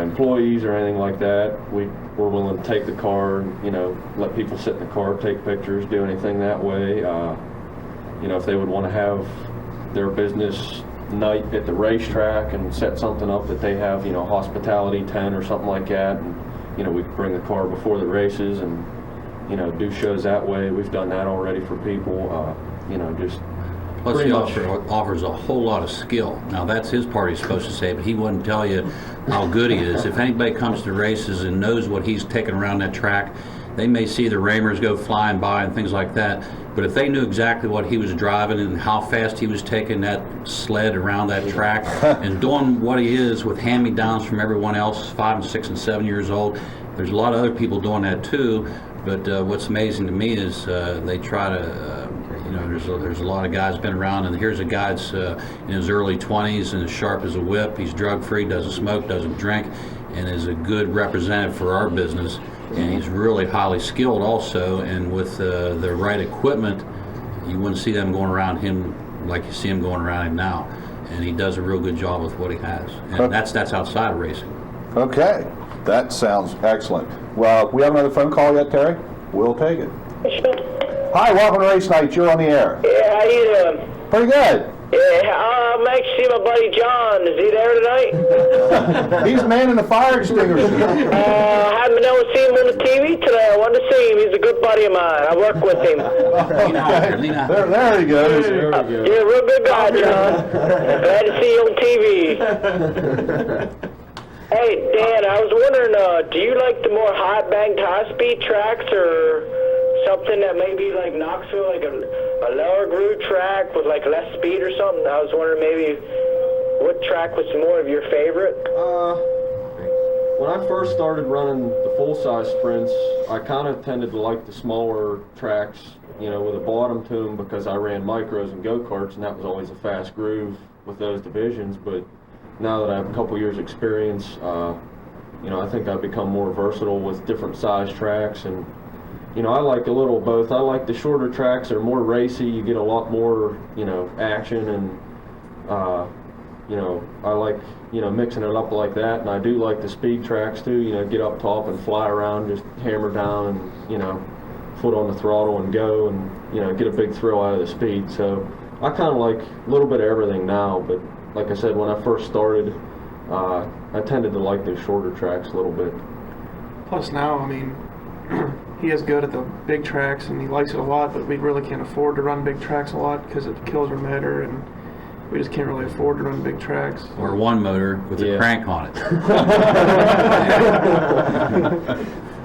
S11: employees or anything like that. We're willing to take the car and, let people sit in the car, take pictures, do anything that way. If they would want to have their business night at the racetrack and set something up that they have, hospitality tent or something like that, and, we could bring the car before the races and, do shows that way. We've done that already for people, just
S12: Plus, he offers a whole lot of skill. Now, that's his part he's supposed to say, but he wouldn't tell you how good he is. If anybody comes to races and knows what he's taking around that track, they may see the Ramers go flying by and things like that, but if they knew exactly what he was driving and how fast he was taking that sled around that track and doing what he is with hand-me-downs from everyone else, 5 and 6 and 7 years old, there's a lot of other people doing that too, but what's amazing to me is they try to there's a lot of guys been around, and here's a guy that's in his early 20s and as sharp as a whip. He's drug-free, doesn't smoke, doesn't drink, and is a good representative for our business. And he's really highly skilled also, and with the right equipment, you wouldn't see them going around him like you see him going around him now. And he does a real good job with what he has. And that's outside of racing.
S1: Okay, that sounds excellent. Well, we have another phone call yet, Terry? We'll take it. Hi, welcome to Race Night. You're on the air.
S8: Yeah, how you doing?
S1: Pretty good.
S8: Yeah, I'm actually see my buddy John. Is he there tonight?
S1: He's manning the fire extinguisher.
S8: I haven't been able to see him on the TV today. I wanted to see him. He's a good buddy of mine. I work with him.
S1: There he goes.
S8: Yeah, real good guy, John. Glad to see you on TV. Hey, Dan, I was wondering, do you like the more hot banked high-speed tracks or something that maybe like Knoxville, like a lower groove track with like less speed or something? I was wondering maybe what track was more of your favorite?
S3: When I first started running the full-size sprints, I kind of tended to like the smaller tracks, you know, with a bottom to them because I ran micros and go-karts, and that was always a fast groove with those divisions. But now that I have a couple years experience, you know, I think I've become more versatile with different size tracks, and you know, I like a little of both. I like the shorter tracks; they're more racy. You get a lot more, you know, action, and you know, I like, you know, mixing it up like that. And I do like the speed tracks too. You know, get up top and fly around, just hammer down, and you know, foot on the throttle and go, and you know, get a big thrill out of the speed. So I kind of like a little bit of everything now. But like I said, when I first started, I tended to like the shorter tracks a little bit.
S9: Plus now, I mean, he is good at the big tracks and he likes it a lot, but we really can't afford to run big tracks a lot because it kills our motor, and we just can't really afford to run big tracks.
S12: Or one motor with a crank on it.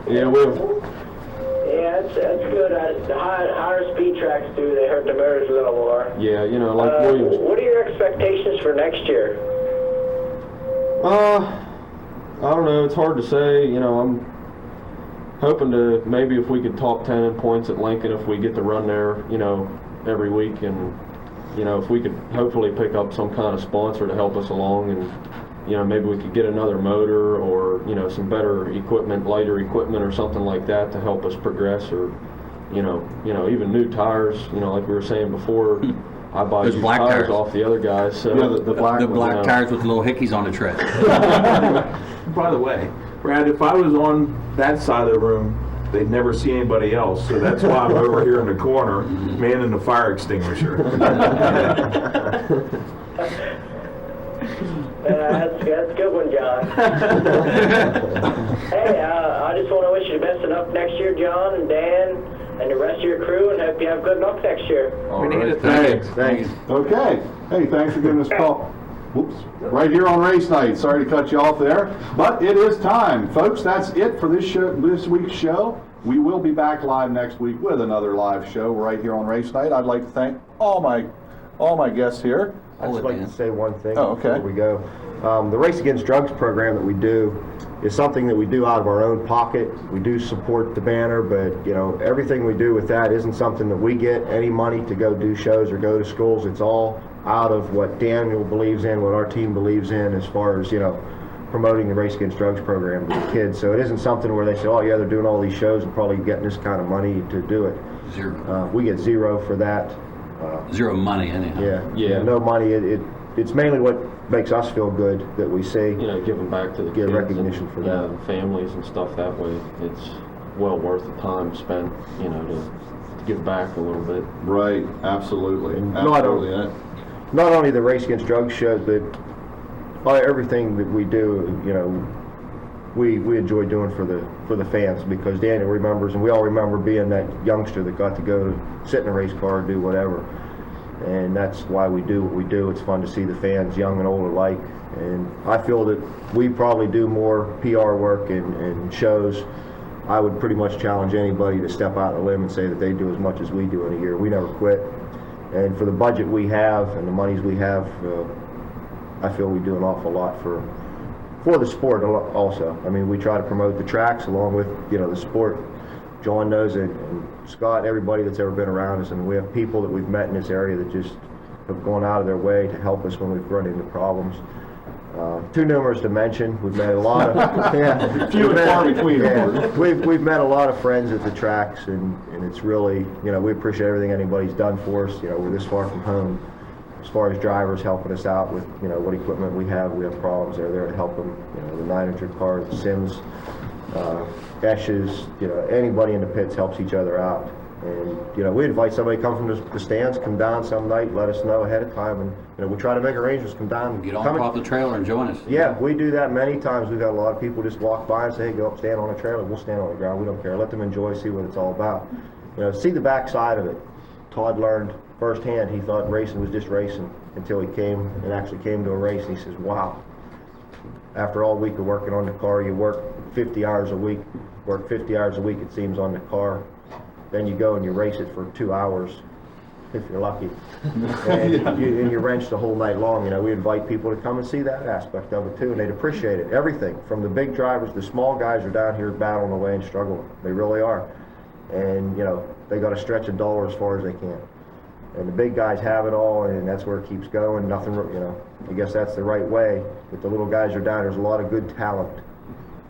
S3: Yeah,
S8: Yeah, that's good. The higher speed tracks do, they hurt the motors a little more.
S3: yeah, you know, like Williams.
S8: What are your expectations for next year?
S3: I don't know. It's hard to say. You know, I'm hoping to maybe if we could top 10 in points at Lincoln, if we get to run there, you know, every week, and you know, if we could hopefully pick up some kind of sponsor to help us along, and you know, maybe we could get another motor or you know, some better equipment, lighter equipment or something like that to help us progress, or you know, even new tires. You know, like we were saying before. I buy
S12: Those
S3: used
S12: black
S3: tires
S12: tires
S3: off the other guys. So
S1: Yeah, the black,
S12: The
S1: ones,
S12: black
S3: know.
S12: tires with the little hickeys on the tread.
S6: By the way, Brad, if I was on that side of the room, they'd never see anybody else. So that's why I'm over here in the corner, manning the fire extinguisher.
S8: That's a good one, John. Hey, I just want to wish you the best of luck next year, John and Dan and the rest of your crew, and hope you have good luck next year.
S3: All
S9: We need
S3: right.
S9: it.
S4: Thanks.
S1: Okay. Hey, thanks for giving us a call. Whoops. Right here on Race Night. Sorry to cut you off there, but it is time, folks. That's it for this show, this week's show. We will be back live next week with another live show right here on Race Night. I'd like to thank all my guests here.
S4: I'd just like to say one thing
S1: okay.
S4: before we go. The Race Against Drugs program that we do is something that we do out of our own pocket. We do support the banner, but you know, everything we do with that isn't something that we get any money to go do shows or go to schools. It's all out of what Daniel believes in, what our team believes in, as far as, you know, promoting the Race Against Drugs program to the kids. So it isn't something where they say, oh yeah, they're doing all these shows and probably getting this kind of money to do it.
S12: Zero.
S4: We get zero for that.
S12: Zero money anyhow.
S3: Yeah.
S4: No money. It's mainly what makes us feel good that we see.
S3: You know, giving back to the
S4: Get
S3: kids
S4: recognition
S3: and,
S4: for
S3: you
S4: that.
S3: know, the families and stuff that way. It's well worth the time spent, you know, to give back a little bit.
S1: Right. Absolutely.
S4: Not only the Race Against Drugs shows, but everything that we do, you know, we enjoy doing for the fans, because Daniel remembers, and we all remember being that youngster that got to go to sit in a race car and do whatever. And that's why we do what we do. It's fun to see the fans, young and old alike. And I feel that we probably do more PR work and shows. I would pretty much challenge anybody to step out on a limb and say that they do as much as we do in a year. We never quit. And for the budget we have and the monies we have, I feel we do an awful lot for the sport also. I mean, we try to promote the tracks along with, you know, the sport. John knows it, and Scott, everybody that's ever been around us, and we have people that we've met in this area that just have gone out of their way to help us when we've run into problems. Too numerous to mention. We've met a lot of
S1: Few and far between.
S4: We've met a lot of friends at the tracks, and it's really, you know, we appreciate everything anybody's done for us. You know, we're this far from home. As far as drivers helping us out with, you know, what equipment we have problems, they're there to help them. You know, the 900 cars, the Sims, Eshes, you know, anybody in the pits helps each other out. And, you know, we invite somebody to come from the stands, come down some night, let us know ahead of time, and, you know, we try to make arrangements, come down.
S12: Get on top of the trailer and join us.
S4: Yeah, we do that many times. We've had a lot of people just walk by and say, hey, go up, stand on a trailer. We'll stand on the ground. We don't care. Let them enjoy, see what it's all about. You know, see the back side of it. Todd learned firsthand. He thought racing was just racing until he came and actually came to a race, and he says, wow, after all week of working on the car, you work 50 hours a week, it seems, on the car. Then you go and you race it for 2 hours, if you're lucky. And you wrench the whole night long. You know, we invite people to come and see that aspect of it too, and they'd appreciate it. Everything, from the big drivers, the small guys are down here battling away and struggling. They really are. And, you know, they got to stretch a dollar as far as they can. And the big guys have it all, and that's where it keeps going. Nothing, you know, I guess that's the right way. But the little guys are down. There's a lot of good talent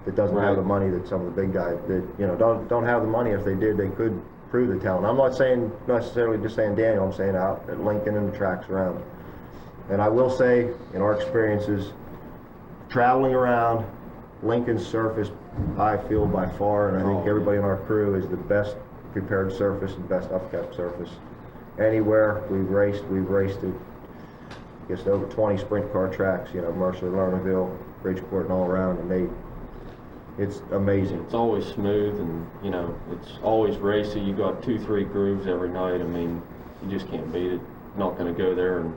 S4: that doesn't have the money that some of the big guys that, you know, don't have the money. If they did, they could prove the talent. I'm not saying necessarily just saying Daniel. I'm saying out at Lincoln and the tracks around. And I will say, in our experiences, traveling around, Lincoln's surface, I feel by far, and I think everybody in our crew, is the best prepared surface and best upkept surface. Anywhere we've raced it, I guess over 20 sprint car tracks, you know, Mercer, Lernerville, Bridgeport, and all around, and it's amazing.
S3: It's always smooth, and you know, it's always racy. You got 2-3 grooves every night. I mean, you just can't beat it. Not going to go there and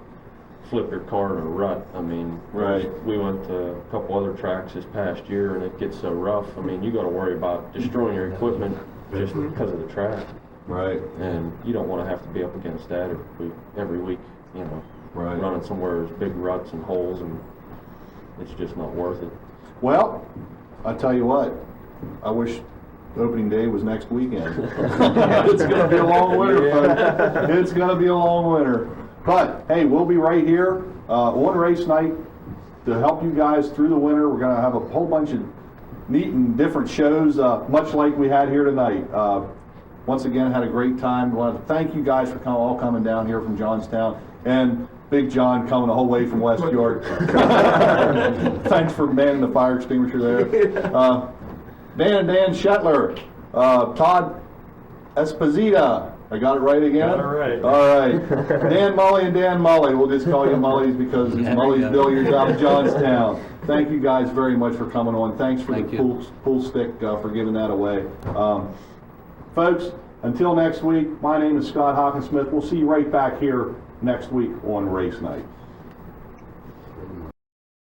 S3: flip your car in a rut. I mean, we went to a couple other tracks this past year, and it gets so rough. I mean, you got to worry about destroying your equipment just because of the track.
S1: Right.
S3: And you don't want to have to be up against that every week, you know, running somewhere there's big ruts and holes, and it's just not worth it.
S1: Well, I tell you what, I wish opening day was next weekend. It's going to be a long winter, folks. It's going to be a long winter. But, hey, we'll be right here on race night to help you guys through the winter. We're going to have a whole bunch of neat and different shows, much like we had here tonight. Once again, had a great time. I want to thank you guys for all coming down here from Johnstown, and Big John coming the whole way from West York. Thanks for manning the fire extinguisher there. Dan and Dan Shetler, Todd Esposito. I got it right again?
S6: Got it right.
S1: All right. Dan Mully and Dan Mully. We'll just call you Mullies because it's Mully's Billiards out of Johnstown. Thank you guys very much for coming on. Thanks for the pool stick for giving that away. Folks, until next week, my name is Scott Hawkinsmith. We'll see you right back here next week on Race Night.